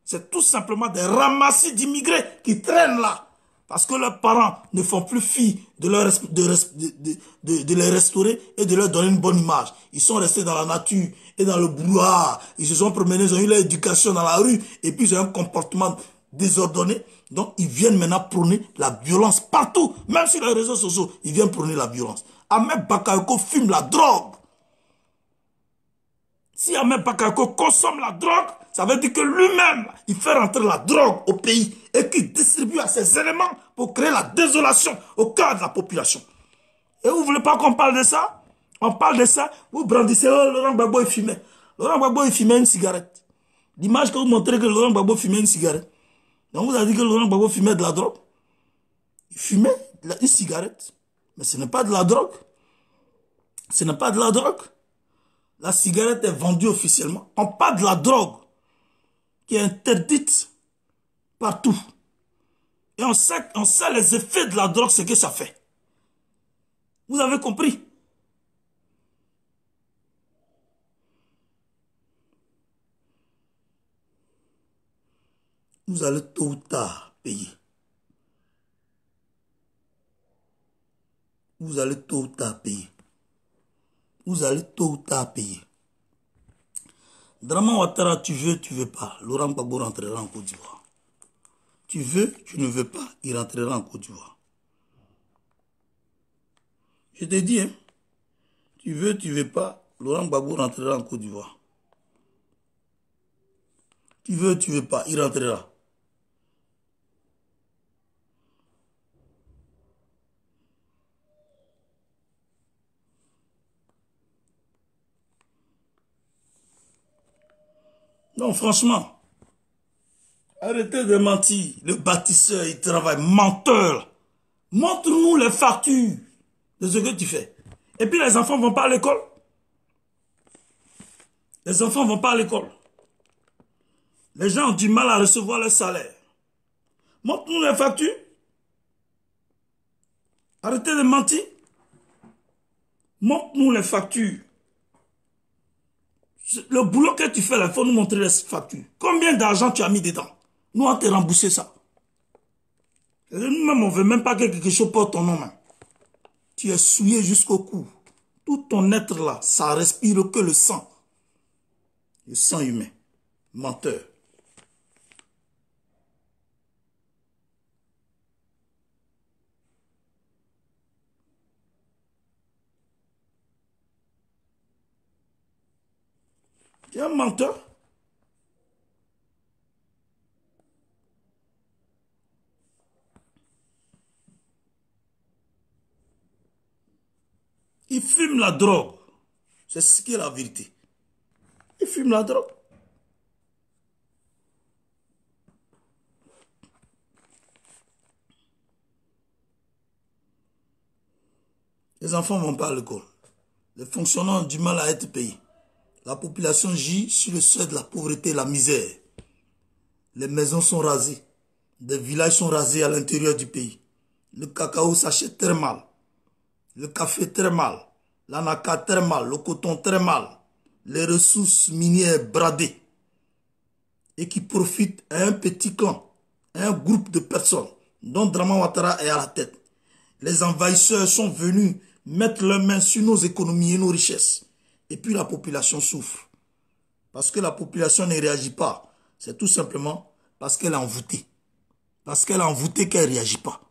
C'est tout simplement des ramassis d'immigrés qui traînent là. Parce que leurs parents ne font plus fi de les restaurer et de leur donner une bonne image. Ils sont restés dans la nature et dans le brouhaha. Ils se sont promenés, ils ont eu leur éducation dans la rue et puis ils ont un comportement désordonné. Donc ils viennent maintenant prôner la violence partout. Même sur les réseaux sociaux, ils viennent prôner la violence. Ahmed Bakayoko fume la drogue. Si Ahmed Bakayoko consomme la drogue, ça veut dire que lui-même, il fait rentrer la drogue au pays et qu'il distribue à ces éléments pour créer la désolation au cœur de la population. Et vous ne voulez pas qu'on parle de ça? On parle de ça, vous brandissez, oh, Laurent Gbagbo, il fumait. Laurent Gbagbo, il fumait une cigarette. L'image que vous montrez que Laurent Gbagbo fumait une cigarette. Donc vous avez dit que Laurent Gbagbo fumait de la drogue. Il fumait une cigarette. Mais ce n'est pas de la drogue. Ce n'est pas de la drogue. La cigarette est vendue officiellement. On parle de la drogue qui est interdite partout. Et on sait les effets de la drogue, ce que ça fait. Vous avez compris? Vous allez tôt ou tard payer. Vous allez tôt ou tard payer. Vous allez tôt ou tard payer. Draman Ouattara, tu veux pas. Laurent Gbagbo rentrera en Côte d'Ivoire. Tu veux, tu ne veux pas, il rentrera en Côte d'Ivoire. Je te dis, hein, tu veux pas, Laurent Gbagbo rentrera en Côte d'Ivoire. Tu veux pas, il rentrera. Non, franchement, arrêtez de mentir. Le bâtisseur, il travaille. Menteur. Montre-nous les factures de ce que tu fais. Et puis les enfants ne vont pas à l'école. Les enfants ne vont pas à l'école. Les gens ont du mal à recevoir leur salaire. Montre-nous les factures. Arrêtez de mentir. Montre-nous les factures. Le boulot que tu fais là, il faut nous montrer les factures. Combien d'argent tu as mis dedans? Nous, on t'a remboursé ça. Nous-mêmes, on ne veut même pas que quelque chose porte ton nom. Même. Tu es souillé jusqu'au cou. Tout ton être là, ça respire que le sang. Le sang humain. Menteur. Tu es un menteur. Il fume la drogue. C'est ce qui est la vérité. Il fume la drogue. Les enfants ne vont pas à l'école. Les fonctionnaires ont du mal à être payés. La population gît sur le seuil de la pauvreté et la misère. Les maisons sont rasées. Des villages sont rasés à l'intérieur du pays. Le cacao s'achète très mal. Le café très mal. L'anaca très mal. Le coton très mal. Les ressources minières bradées. Et qui profitent à un petit clan, à un groupe de personnes dont Draman Ouattara est à la tête. Les envahisseurs sont venus mettre leurs mains sur nos économies et nos richesses. Et puis la population souffre. Parce que la population ne réagit pas. C'est tout simplement parce qu'elle est envoûtée. Parce qu'elle est envoûtée qu'elle ne réagit pas.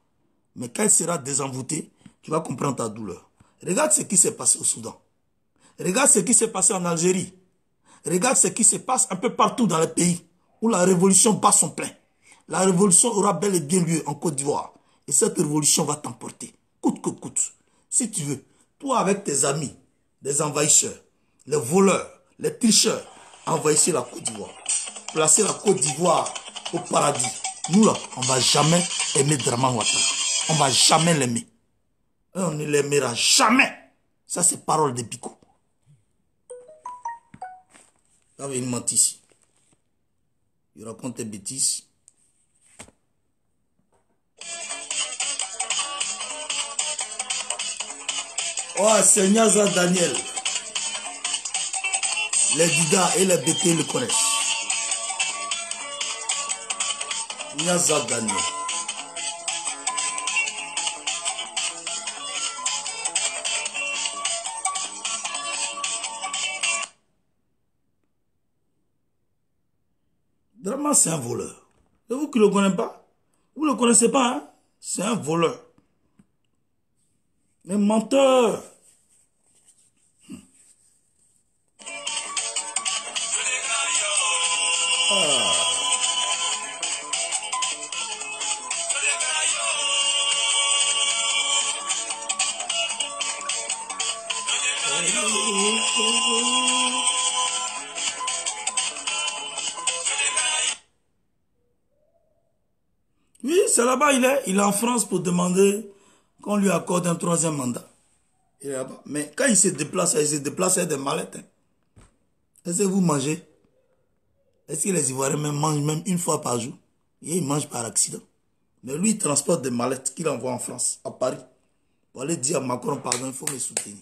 Mais quand elle sera désenvoûtée, tu vas comprendre ta douleur. Regarde ce qui s'est passé au Soudan. Regarde ce qui s'est passé en Algérie. Regarde ce qui se passe un peu partout dans le pays où la révolution bat son plein. La révolution aura bel et bien lieu en Côte d'Ivoire. Et cette révolution va t'emporter. Coûte que coûte. Si tu veux, toi avec tes amis, des envahisseurs, les voleurs, les tricheurs, envahissez la Côte d'Ivoire. Placez la Côte d'Ivoire au paradis. Nous là, on ne va jamais aimer Dramane Ouattara. On ne va jamais l'aimer. On ne l'aimera jamais. Ça, c'est parole de Biko. Ça va, il ment ici. Il raconte des bêtises. Oh, c'est Niaza Daniel. Les Dida et les BT le connaissent. Niaza Daniel. Dramane, c'est un voleur. Et vous qui ne le connaissez pas, vous ne le connaissez pas, hein? C'est un voleur. Un menteur. Oui, c'est là-bas il est. Il est en France pour demander qu'on lui accorde un 3e mandat. Il est là-bas. Mais quand il se déplace avec des mallettes. Hein. Est-ce que vous mangez? Est-ce que les Ivoiriens même mangent même une fois par jour? Et ils mangent par accident. Mais lui, il transporte des mallettes qu'il envoie en France, à Paris. Pour aller dire à Macron, pardon, il faut me soutenir.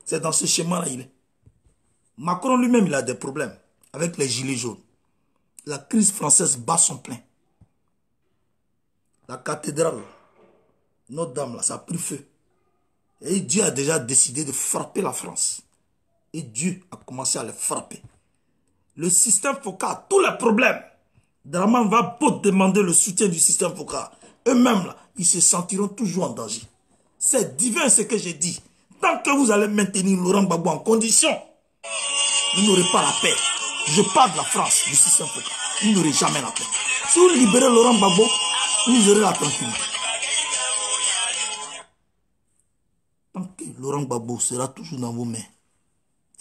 C'est dans ce schéma-là il est. Macron lui-même, il a des problèmes avec les gilets jaunes. La crise française bat son plein. La cathédrale, Notre-Dame, là, ça a pris feu. Et Dieu a déjà décidé de frapper la France. Et Dieu a commencé à les frapper. Le système Foka a tous les problèmes. Dramane va pas demander le soutien du système Foka. Eux-mêmes, là, ils se sentiront toujours en danger. C'est divin ce que j'ai dit. Tant que vous allez maintenir Laurent Gbagbo en condition, vous n'aurez pas la paix. Je parle de la France, du système Foka. Vous n'aurez jamais la paix. Si vous libérez Laurent Gbagbo, vous aurez la tranquillité. Tant que Laurent Gbagbo sera toujours dans vos mains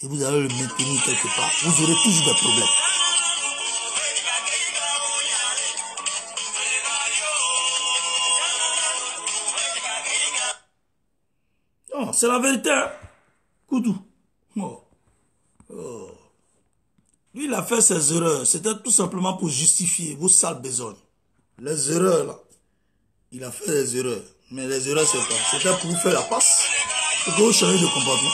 et vous allez le maintenir quelque part, vous aurez toujours des problèmes. Non, c'est la vérité. Hein? Koudou. Oh. Oh. Lui, il a fait ses erreurs. C'était tout simplement pour justifier vos sales besognes. Les erreurs, là. Il a fait des erreurs. Mais les erreurs, c'est quoi? C'était pour vous faire la passe. Pour que vous changiez de comportement.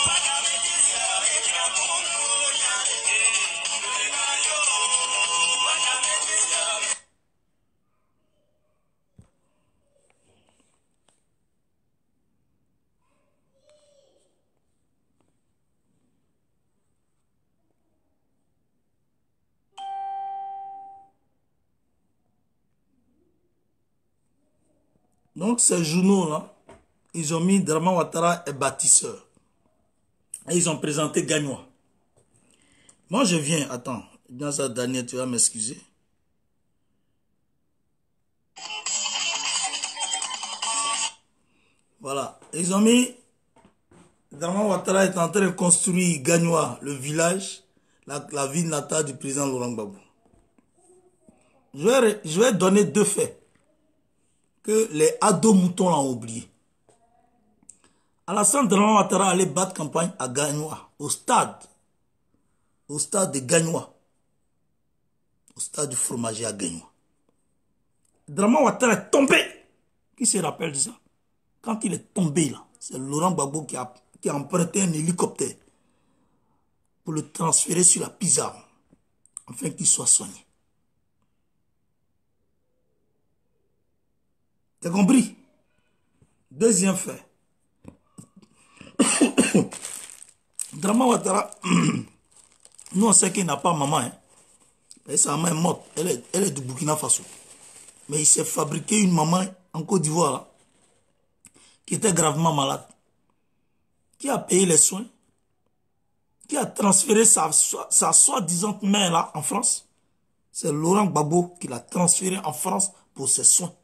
Donc, ces journaux-là, ils ont mis Dramane Ouattara et bâtisseur. Et ils ont présenté Gagnois. Moi, je viens, attends, dans ça, Daniel, tu vas m'excuser. Voilà, ils ont mis, Dramane Ouattara est en train de construire Gagnois, le village, la ville natale du président Laurent Gbagbo. Je vais donner 2 faits que les ados moutons l'ont oublié. Alassane Dramane Ouattara allait battre campagne à Gagnois, au stade de Gagnois, au stade du fromager à Gagnois. Dramane Ouattara est tombé. Qui se rappelle de ça? Quand il est tombé là, c'est Laurent Gbagbo qui a emprunté un hélicoptère pour le transférer sur la Pisa, afin qu'il soit soigné. T'as compris? Deuxième fait. Dramane Ouattara, nous on sait qu'il n'a pas maman. Hein. Et sa maman est morte. Elle est du Burkina Faso. Mais il s'est fabriqué une maman en Côte d'Ivoire là, qui était gravement malade. Qui a payé les soins. Qui a transféré sa soi-disant mère là en France. C'est Laurent Gbagbo qui l'a transféré en France pour ses soins.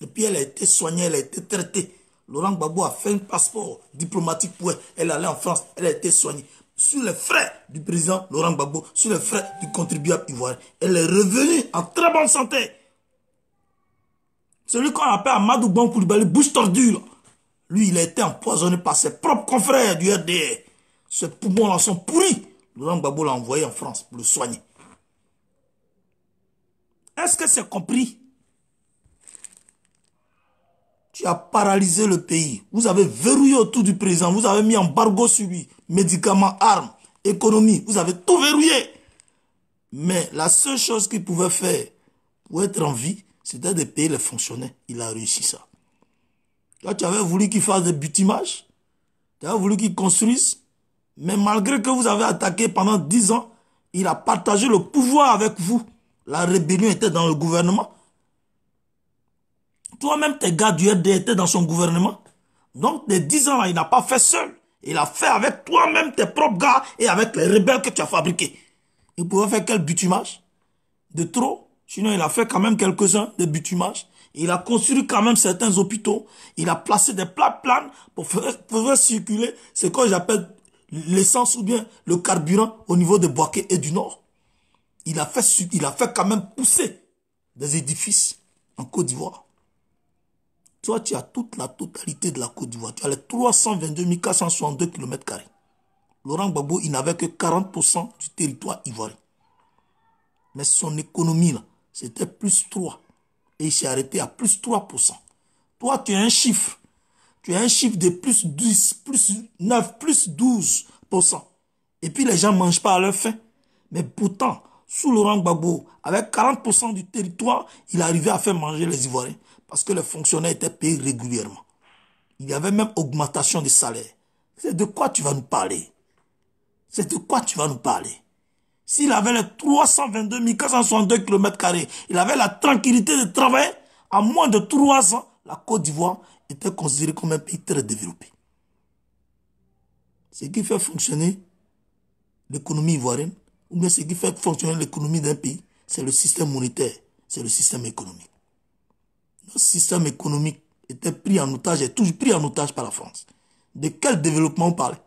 Et puis elle a été soignée, elle a été traitée. Laurent Gbagbo a fait un passeport diplomatique pour elle. Elle allait en France, elle a été soignée. sur les frais du président Laurent Gbagbo, sur les frais du contribuable ivoirien. Elle est revenue en très bonne santé. Celui qu'on appelle Amadou Bon Koulibaly, bouche tordue, là. Lui, il a été empoisonné par ses propres confrères du RDR. Ses poumons-là sont pourris. Laurent Gbagbo l'a envoyé en France pour le soigner. Est-ce que c'est compris? Tu as paralysé le pays. Vous avez verrouillé autour du président. Vous avez mis embargo sur lui. Médicaments, armes, économie. Vous avez tout verrouillé. Mais la seule chose qu'il pouvait faire pour être en vie, c'était de payer les fonctionnaires. Il a réussi ça. Toi, tu avais voulu qu'il fasse des butimages. Tu avais voulu qu'il construise. Mais malgré que vous avez attaqué pendant 10 ans, il a partagé le pouvoir avec vous. La rébellion était dans le gouvernement. Toi-même, tes gars du RD étaient dans son gouvernement. Donc, les 10 ans là, il n'a pas fait seul. Il a fait avec toi-même tes propres gars et avec les rebelles que tu as fabriqués. Il pouvait faire quel bitumage? De trop. Sinon, il a fait quand même quelques-uns de bitumage. Il a construit quand même certains hôpitaux. Il a placé des plates-planes pour faire circuler ce que j'appelle l'essence ou bien le carburant au niveau de Bouaké et du Nord. Il a fait quand même pousser des édifices en Côte d'Ivoire. Toi, tu as toute la totalité de la Côte d'Ivoire. Tu as les 322 462 km². Laurent Gbagbo, il n'avait que 40% du territoire ivoirien. Mais son économie, là, c'était plus 3. Et il s'est arrêté à plus 3%. Toi, tu as un chiffre. Tu as un chiffre de plus 10, plus 9, plus 12%. Et puis les gens ne mangent pas à leur faim. Mais pourtant, sous Laurent Gbagbo, avec 40% du territoire, il arrivait à faire manger les Ivoiriens. Parce que les fonctionnaires étaient payés régulièrement. Il y avait même augmentation des salaires. C'est de quoi tu vas nous parler? C'est de quoi tu vas nous parler? S'il avait les 322 462 km², il avait la tranquillité de travailler, en moins de 3 ans, la Côte d'Ivoire était considérée comme un pays très développé. Ce qui fait fonctionner l'économie ivoirienne, ou bien ce qui fait fonctionner l'économie d'un pays, c'est le système monétaire, c'est le système économique. Notre système économique était pris en otage, est toujours pris en otage par la France. De quel développement on parlait?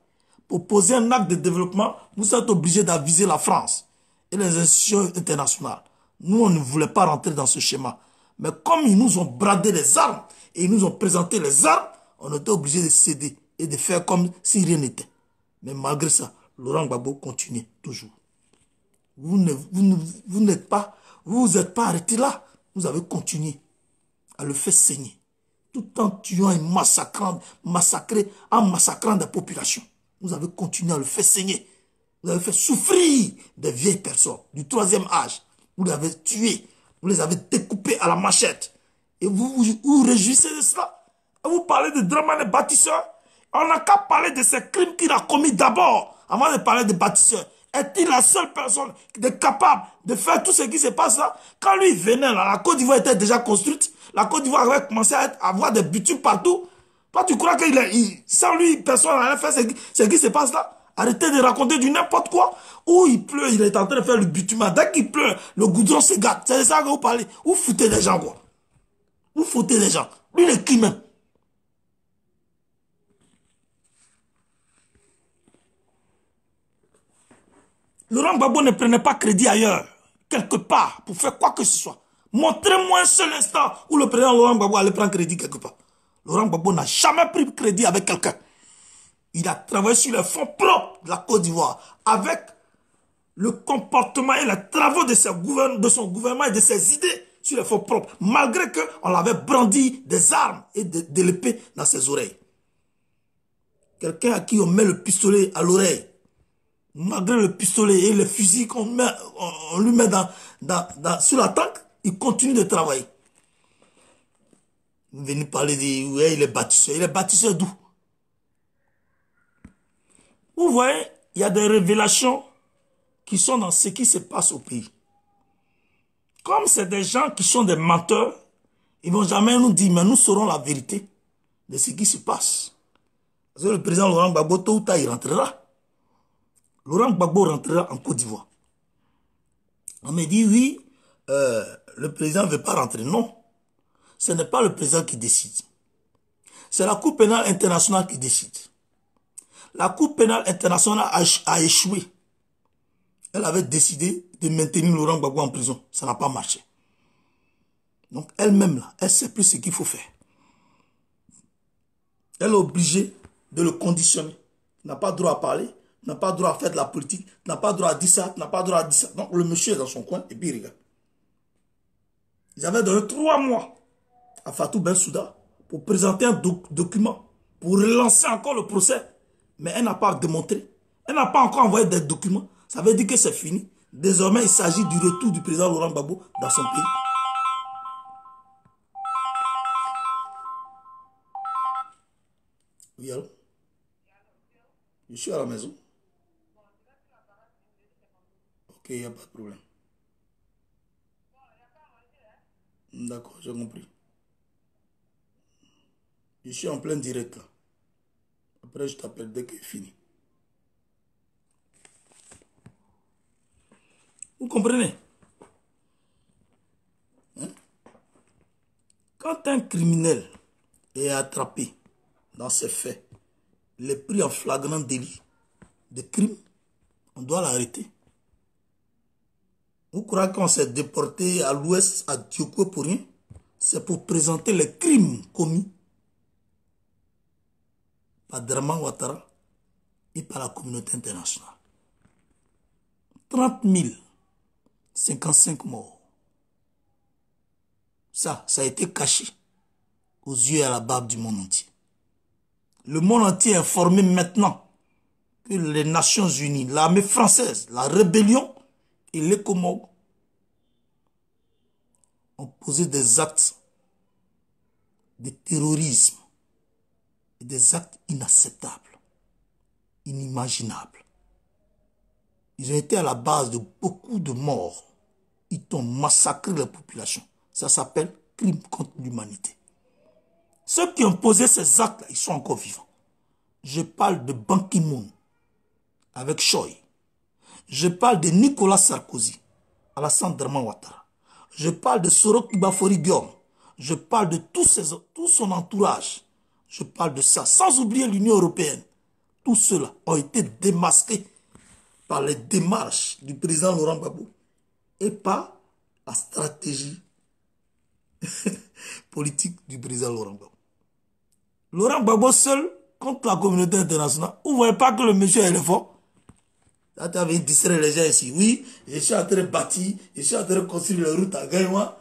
Pour poser un acte de développement, vous êtes obligé d'aviser la France et les institutions internationales. Nous, on ne voulait pas rentrer dans ce schéma. Mais comme ils nous ont bradé les armes et ils nous ont présenté les armes, on était obligé de céder et de faire comme si rien n'était. Mais malgré ça, Laurent Gbagbo continuait toujours. Vous n'êtes pas, vous vous êtes pas arrêté là. Vous avez continué à le faire saigner. Tout en tuant et massacrant des populations. Vous avez continué à le faire saigner. Vous avez fait souffrir des vieilles personnes du 3e âge. Vous les avez tués. Vous les avez découpés à la machette. Et vous vous réjouissez de cela. Et vous parlez de Dramane Bâtisseur. On n'a qu'à parler de ces crimes qu'il a commis d'abord, avant de parler de Bâtisseur. Est-il la seule personne qui est capable de faire tout ce qui se passe là? Quand lui venait là, la Côte d'Ivoire était déjà construite. La Côte d'Ivoire avait commencé à avoir des bitumes partout. Toi, tu crois que sans lui, personne n'allait faire ce qui se passe là? Arrêtez de raconter du n'importe quoi. Où il pleut, il est en train de faire le bitume. Dès qu'il pleut, le goudron se gâte. C'est de ça que vous parlez. Vous foutez des gens, quoi. Vous foutez des gens. Lui, il est qui même? Laurent Gbagbo ne prenait pas crédit ailleurs, quelque part, pour faire quoi que ce soit. Montrez-moi un seul instant où le président Laurent Gbagbo allait prendre crédit quelque part. Laurent Gbagbo n'a jamais pris crédit avec quelqu'un. Il a travaillé sur les fonds propres de la Côte d'Ivoire, avec le comportement et les travaux de son gouvernement et de ses idées sur les fonds propres, malgré qu'on l'avait brandi des armes et de l'épée dans ses oreilles. Quelqu'un à qui on met le pistolet à l'oreille, malgré le pistolet et le fusil qu'on lui met sur la tank, il continue de travailler. Vous venez parler de ouais, il est bâtisseur. Il est bâtisseur d'où? Vous voyez, il y a des révélations qui sont dans ce qui se passe au pays. Comme c'est des gens qui sont des menteurs, ils ne vont jamais nous dire, mais nous saurons la vérité de ce qui se passe. Parce que le président Laurent Gbagbo, tôt ou tard, il rentrera. Laurent Gbagbo rentrera en Côte d'Ivoire. On me dit, oui, le président ne veut pas rentrer. Non, ce n'est pas le président qui décide. C'est la Cour pénale internationale qui décide. La Cour pénale internationale a échoué. Elle avait décidé de maintenir Laurent Gbagbo en prison. Ça n'a pas marché. Donc elle-même, là, elle ne sait plus ce qu'il faut faire. Elle est obligée de le conditionner. Tu n'as pas droit à parler, tu n'as pas droit à faire de la politique, tu n'as pas droit à dire ça, tu n'as pas droit à dire ça. Donc le monsieur est dans son coin et puis il regarde. Ils avaient donné 3 mois à Fatou Bensouda pour présenter un document, pour relancer encore le procès. Mais elle n'a pas démontré. Elle n'a pas encore envoyé des documents. Ça veut dire que c'est fini. Désormais, il s'agit du retour du président Laurent Gbagbo dans son pays. Oui, allô? Je suis à la maison. Ok, il n'y a pas de problème. D'accord, j'ai compris. Je suis en plein direct là. Après, je t'appelle dès que c'est fini. Vous comprenez? Hein? Quand un criminel est attrapé dans ses faits, il est pris en flagrant délit de crime, on doit l'arrêter. Vous croyez qu'on s'est déporté à l'ouest, à Dioko pour rien? C'est pour présenter les crimes commis par Draman Ouattara et par la communauté internationale. 30 000, 55 morts. Ça a été caché aux yeux et à la barbe du monde entier. Le monde entier est informé maintenant que les Nations Unies, l'armée française, la rébellion et l'ECOMOG ont posé des actes de terrorisme et des actes inacceptables, inimaginables. Ils ont été à la base de beaucoup de morts. Ils ont massacré la population. Ça s'appelle crime contre l'humanité. Ceux qui ont posé ces actes-là, ils sont encore vivants. Je parle de Ban Ki-moon avec Choi. Je parle de Nicolas Sarkozy, Alassane Draman Ouattara. Je parle de Sorok Ibafori Guillaume. Je parle de tout son entourage. Je parle de ça, sans oublier l'Union européenne. Tous ceux-là ont été démasqués par les démarches du président Laurent Gbagbo et par la stratégie politique du président Laurent Gbagbo. Laurent Gbagbo seul contre la communauté internationale. Vous ne voyez pas que le monsieur est fort? Là, tu avais distraire les gens ici. Oui, je suis en train de bâtir, je suis en train de construire la route à Gaïwa.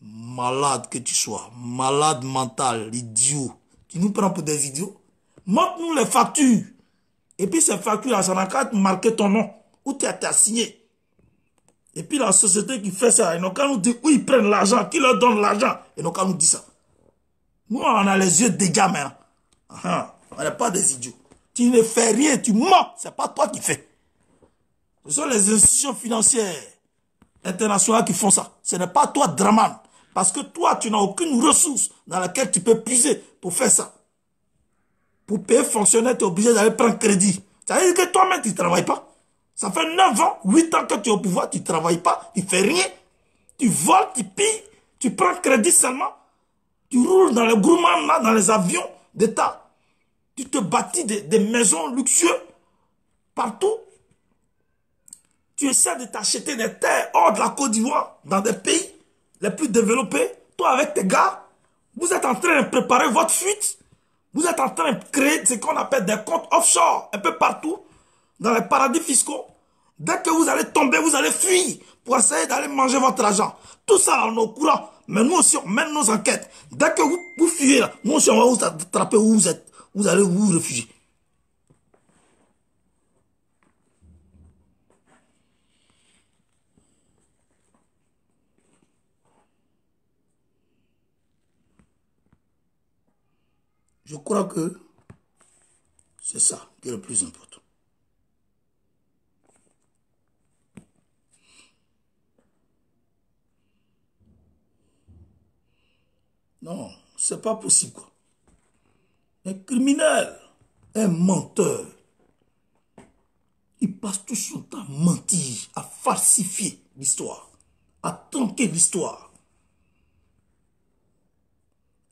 Malade que tu sois, malade mental, idiot. Tu nous prends pour des idiots? Montre-nous les factures. Et puis ces factures-là, ça n'a qu'à marquer ton nom. Où tu as signé. Et puis la société qui fait ça, ils n'ont qu'à nous dire où ils prennent l'argent, qui leur donne l'argent. Ils n'ont qu'à nous dire ça. Nous, on a les yeux des gamins. On n'est pas des idiots. Tu ne fais rien, tu mens. Ce n'est pas toi qui fais. Ce sont les institutions financières internationales qui font ça. Ce n'est pas toi, Draman. Parce que toi, tu n'as aucune ressource dans laquelle tu peux puiser pour faire ça. Pour payer fonctionnaire, tu es obligé d'aller prendre crédit. Ça veut dire que toi-même, tu ne travailles pas. Ça fait 9 ans, 8 ans que tu es au pouvoir, tu ne travailles pas, tu ne fais rien. Tu voles, tu pilles, tu prends crédit seulement. Tu roules dans les gourmands, dans les avions d'État. Tu te bâtis des maisons luxueuses partout. Tu essaies de t'acheter des terres hors de la Côte d'Ivoire, dans des pays les plus développés. Toi, avec tes gars, vous êtes en train de préparer votre fuite. Vous êtes en train de créer ce qu'on appelle des comptes offshore, un peu partout, dans les paradis fiscaux. Dès que vous allez tomber, vous allez fuir pour essayer d'aller manger votre argent. Tout ça, on est au courant. Mais nous aussi, on mène nos enquêtes. Dès que vous fuyez là, nous aussi, on va vous attraper où vous êtes. Vous allez vous réfugier. Je crois que c'est ça qui est le plus important. Non, c'est pas possible, quoi. Un criminel, un menteur, il passe tout son temps à mentir, à falsifier l'histoire, à tronquer l'histoire.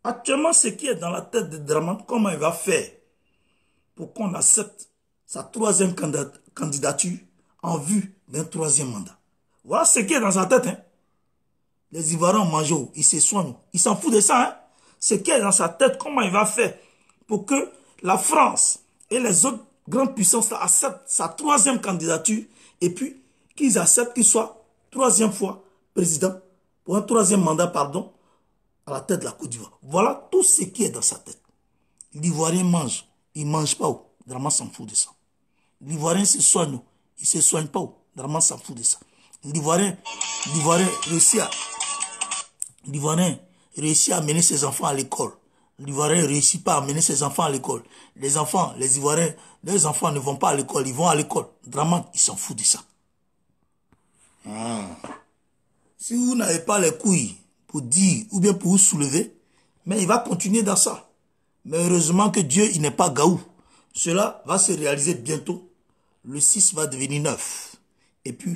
Actuellement, ce qui est dans la tête de Draman, comment il va faire pour qu'on accepte sa troisième candidature en vue d'un troisième mandat. Voilà ce qui est dans sa tête. Hein. Les Ivoiriens ont mangé, ils se soignent. Il s'en fout de ça. Hein. Ce qui est dans sa tête, comment il va faire pour que la France et les autres grandes puissances acceptent sa troisième candidature et puis qu'ils acceptent qu'il soit troisième fois président, pour un troisième mandat, pardon, à la tête de la Côte d'Ivoire. Voilà tout ce qui est dans sa tête. L'Ivoirien mange, il ne mange pas. Draman s'en fout de ça. L'Ivoirien se soigne, il ne se soigne pas. Draman s'en fout de ça. L'Ivoirien réussit à amener ses enfants à l'école. L'Ivoirien ne réussit pas à amener ses enfants à l'école. Les enfants, les Ivoiriens, leurs enfants ne vont pas à l'école, ils vont à l'école. Draman, il s'en fout de ça. Si vous n'avez pas les couilles pour dire ou bien pour vous soulever, mais il va continuer dans ça. Mais heureusement que Dieu, il n'est pas gaou. Cela va se réaliser bientôt. Le 6 va devenir 9. Et puis,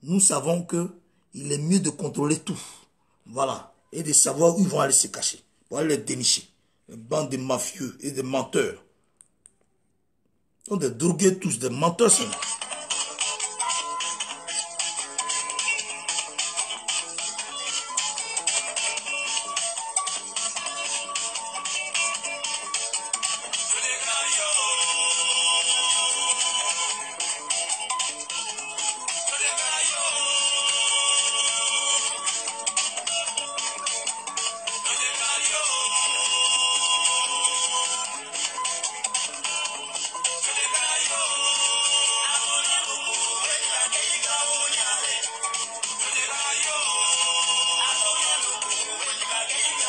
nous savons que il est mieux de contrôler tout. Voilà. Et de savoir où ils vont aller se cacher. Pour aller les dénicher. Une bande de mafieux et de menteurs. Donc des drogués tous, des menteurs seulement.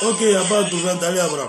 Ok, il n'y a pas de problème d'aller Abraham.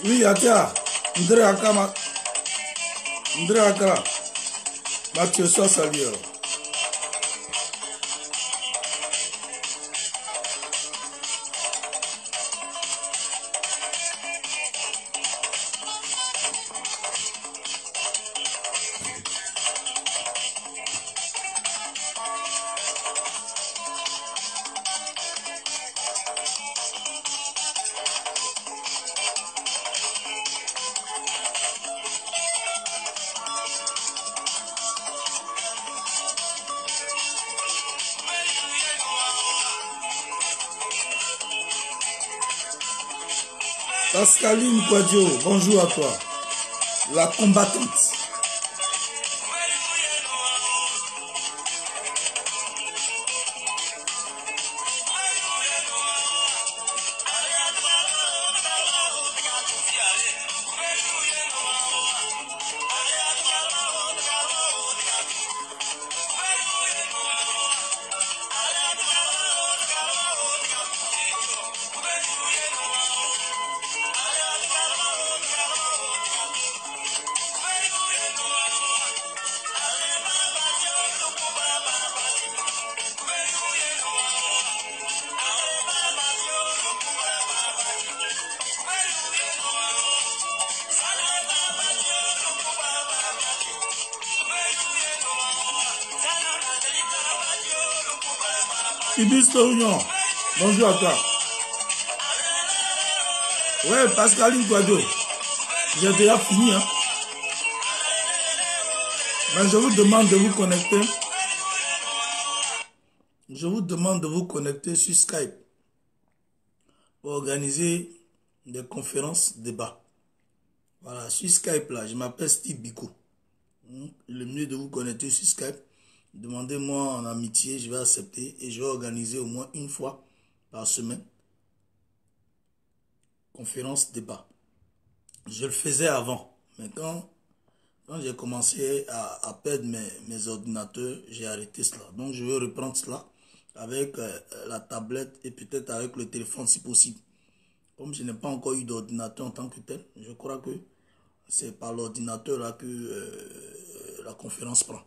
Oui, Atia, Ndre Akama, Ndre Akara, Mathieu Sossalio. Pascaline Quadio, bonjour à toi, la combattante. Ibis Union, bonjour à toi. Ouais, Pascaline Guado, j'ai déjà fini. Hein. Mais je vous demande de vous connecter. Je vous demande de vous connecter sur Skype pour organiser des conférences, débats. Voilà, sur Skype là, je m'appelle Steve Biko. Le mieux de vous connecter sur Skype. Demandez-moi en amitié, je vais accepter et je vais organiser au moins une fois par semaine conférence débat. Je le faisais avant, mais quand j'ai commencé à perdre mes ordinateurs, j'ai arrêté cela. Donc je vais reprendre cela avec la tablette et peut-être avec le téléphone si possible. Comme je n'ai pas encore eu d'ordinateur en tant que tel, je crois que c'est par l'ordinateur là que la conférence prend.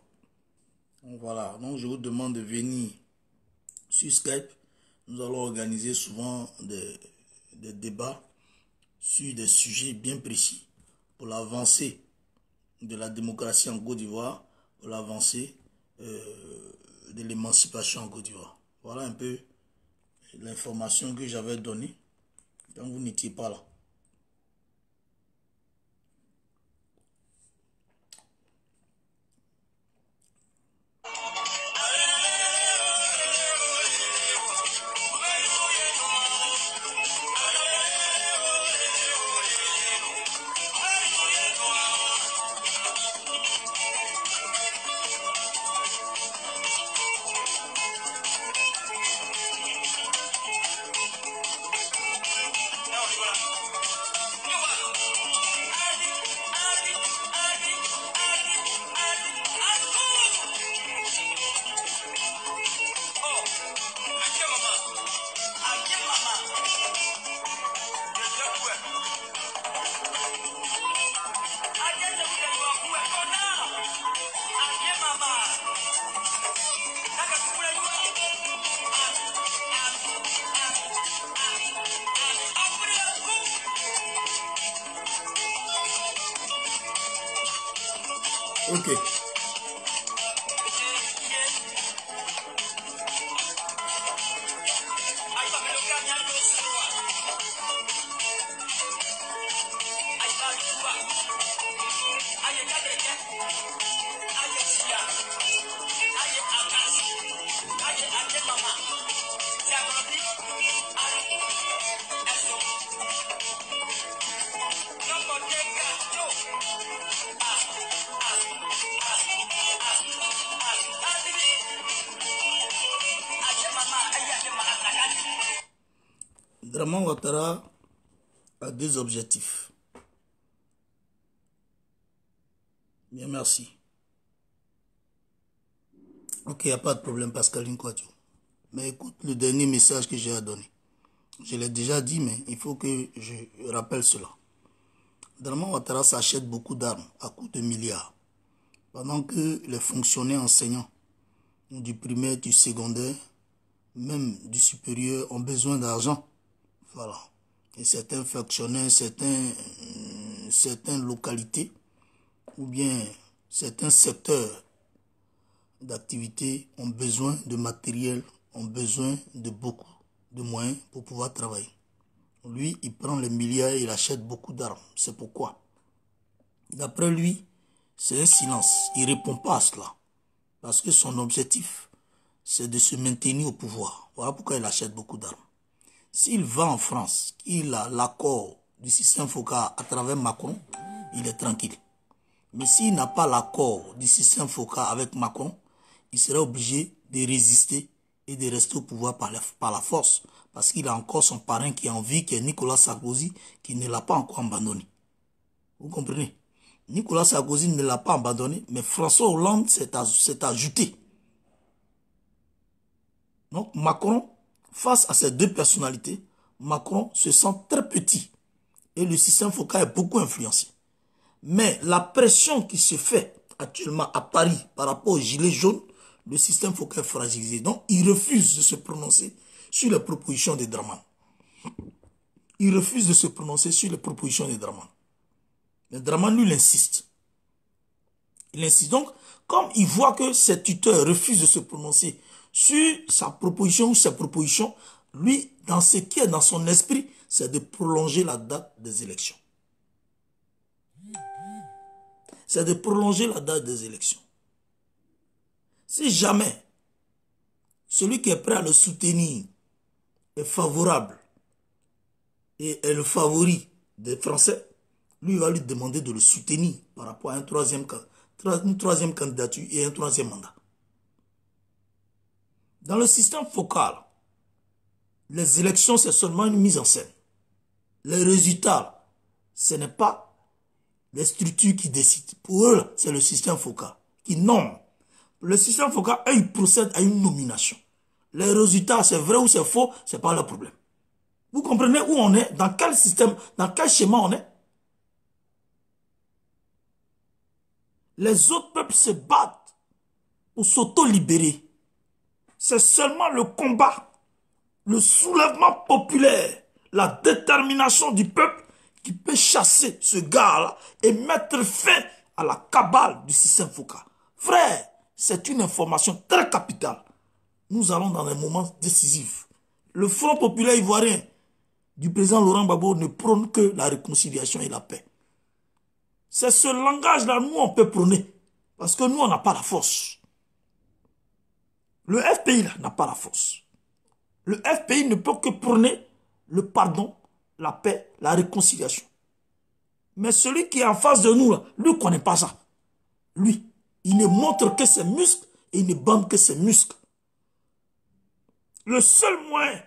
Donc voilà, donc je vous demande de venir sur Skype. Nous allons organiser souvent des débats sur des sujets bien précis pour l'avancée de la démocratie en Côte d'Ivoire, pour l'avancée de l'émancipation en Côte d'Ivoire. Voilà un peu l'information que j'avais donnée quand vous n'étiez pas là. Ok. Dramane Ouattara a deux objectifs. Bien, merci. Ok, il n'y a pas de problème, Pascaline Kouadio. Mais écoute le dernier message que j'ai à donner. Je l'ai déjà dit, mais il faut que je rappelle cela. Dramane Ouattara s'achète beaucoup d'armes à coût de milliards. Pendant que les fonctionnaires enseignants du primaire, du secondaire, même du supérieur ont besoin d'argent. Voilà. Et certains fonctionnaires, certaines localités ou bien certains secteurs d'activité ont besoin de matériel, ont besoin de beaucoup de moyens pour pouvoir travailler. Lui, il prend les milliards et il achète beaucoup d'armes. C'est pourquoi, d'après lui, c'est un silence. Il ne répond pas à cela. Parce que son objectif, c'est de se maintenir au pouvoir. Voilà pourquoi il achète beaucoup d'armes. S'il va en France, qu'il a l'accord du système Foka à travers Macron, il est tranquille. Mais s'il n'a pas l'accord du système Foka avec Macron, il sera obligé de résister et de rester au pouvoir par la force. parce qu'il a encore son parrain qui est en vie, qui est Nicolas Sarkozy, qui ne l'a pas encore abandonné. Vous comprenez? Nicolas Sarkozy ne l'a pas abandonné, mais François Hollande s'est ajouté. Donc Macron, face à ces deux personnalités, Macron se sent très petit. Et le système Foka est beaucoup influencé. Mais la pression qui se fait actuellement à Paris par rapport aux gilets jaunes, le système Foka est fragilisé. Donc il refuse de se prononcer sur les propositions des Draman. Il refuse de se prononcer sur les propositions des Draman. Mais Draman, lui, il insiste. Il insiste. Donc, comme il voit que ses tuteurs refusent de se prononcer sur sa proposition ou ses propositions, lui, dans ce qui est dans son esprit, c'est de prolonger la date des élections. C'est de prolonger la date des élections. Si jamais celui qui est prêt à le soutenir est favorable et est le favori des Français, lui va lui demander de le soutenir par rapport à une troisième candidature et un troisième mandat. Dans le système focal, les élections, c'est seulement une mise en scène. Les résultats, ce n'est pas les structures qui décident. Pour eux, c'est le système focal qui nomme. Le système focal, il procède à une nomination. Les résultats, c'est vrai ou c'est faux, ce n'est pas le problème. Vous comprenez où on est, dans quel système, dans quel schéma on est? Les autres peuples se battent pour s'auto-libérer. C'est seulement le combat, le soulèvement populaire, la détermination du peuple qui peut chasser ce gars-là et mettre fin à la cabale du système Foka. Frère, c'est une information très capitale. Nous allons dans un moment décisif. Le Front populaire ivoirien du président Laurent Gbagbo ne prône que la réconciliation et la paix. C'est ce langage-là, nous, on peut prôner. Parce que nous, on n'a pas la force. Le FPI, là, n'a pas la force. Le FPI ne peut que prôner le pardon, la paix, la réconciliation. Mais celui qui est en face de nous, là, lui, ne connaît pas ça. Lui, il ne montre que ses muscles et il ne bande que ses muscles. Le seul moyen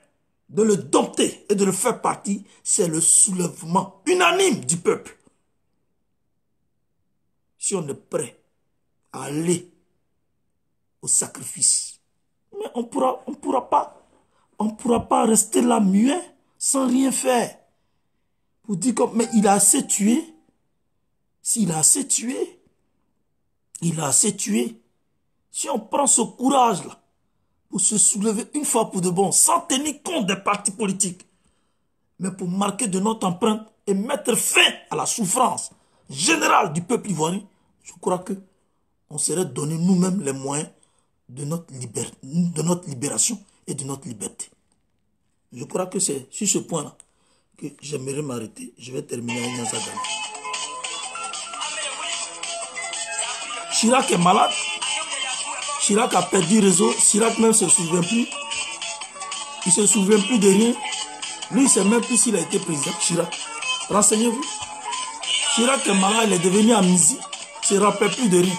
de le dompter et de le faire partie, c'est le soulèvement unanime du peuple. Si on est prêt à aller au sacrifice, mais on pourra pas rester là muet sans rien faire. Pour dire comme, mais il a assez tué. S'il a assez tué, il a assez tué. Si on prend ce courage-là pour se soulever une fois pour de bon, sans tenir compte des partis politiques, mais pour marquer de notre empreinte et mettre fin à la souffrance générale du peuple ivoirien, je crois que on serait donné nous-mêmes les moyens de notre libération et de notre liberté. Je crois que c'est sur ce point-là que j'aimerais m'arrêter. Je vais terminer avec Nyanza Dani. Chirac est malade. Chirac a perdu réseau. Chirac même ne se souvient plus. Il ne se souvient plus de rien. Lui, il ne sait même plus s'il a été président. Chirac. Renseignez-vous. Chirac est malade, il est devenu amnésique. Il ne se rappelle plus de rien.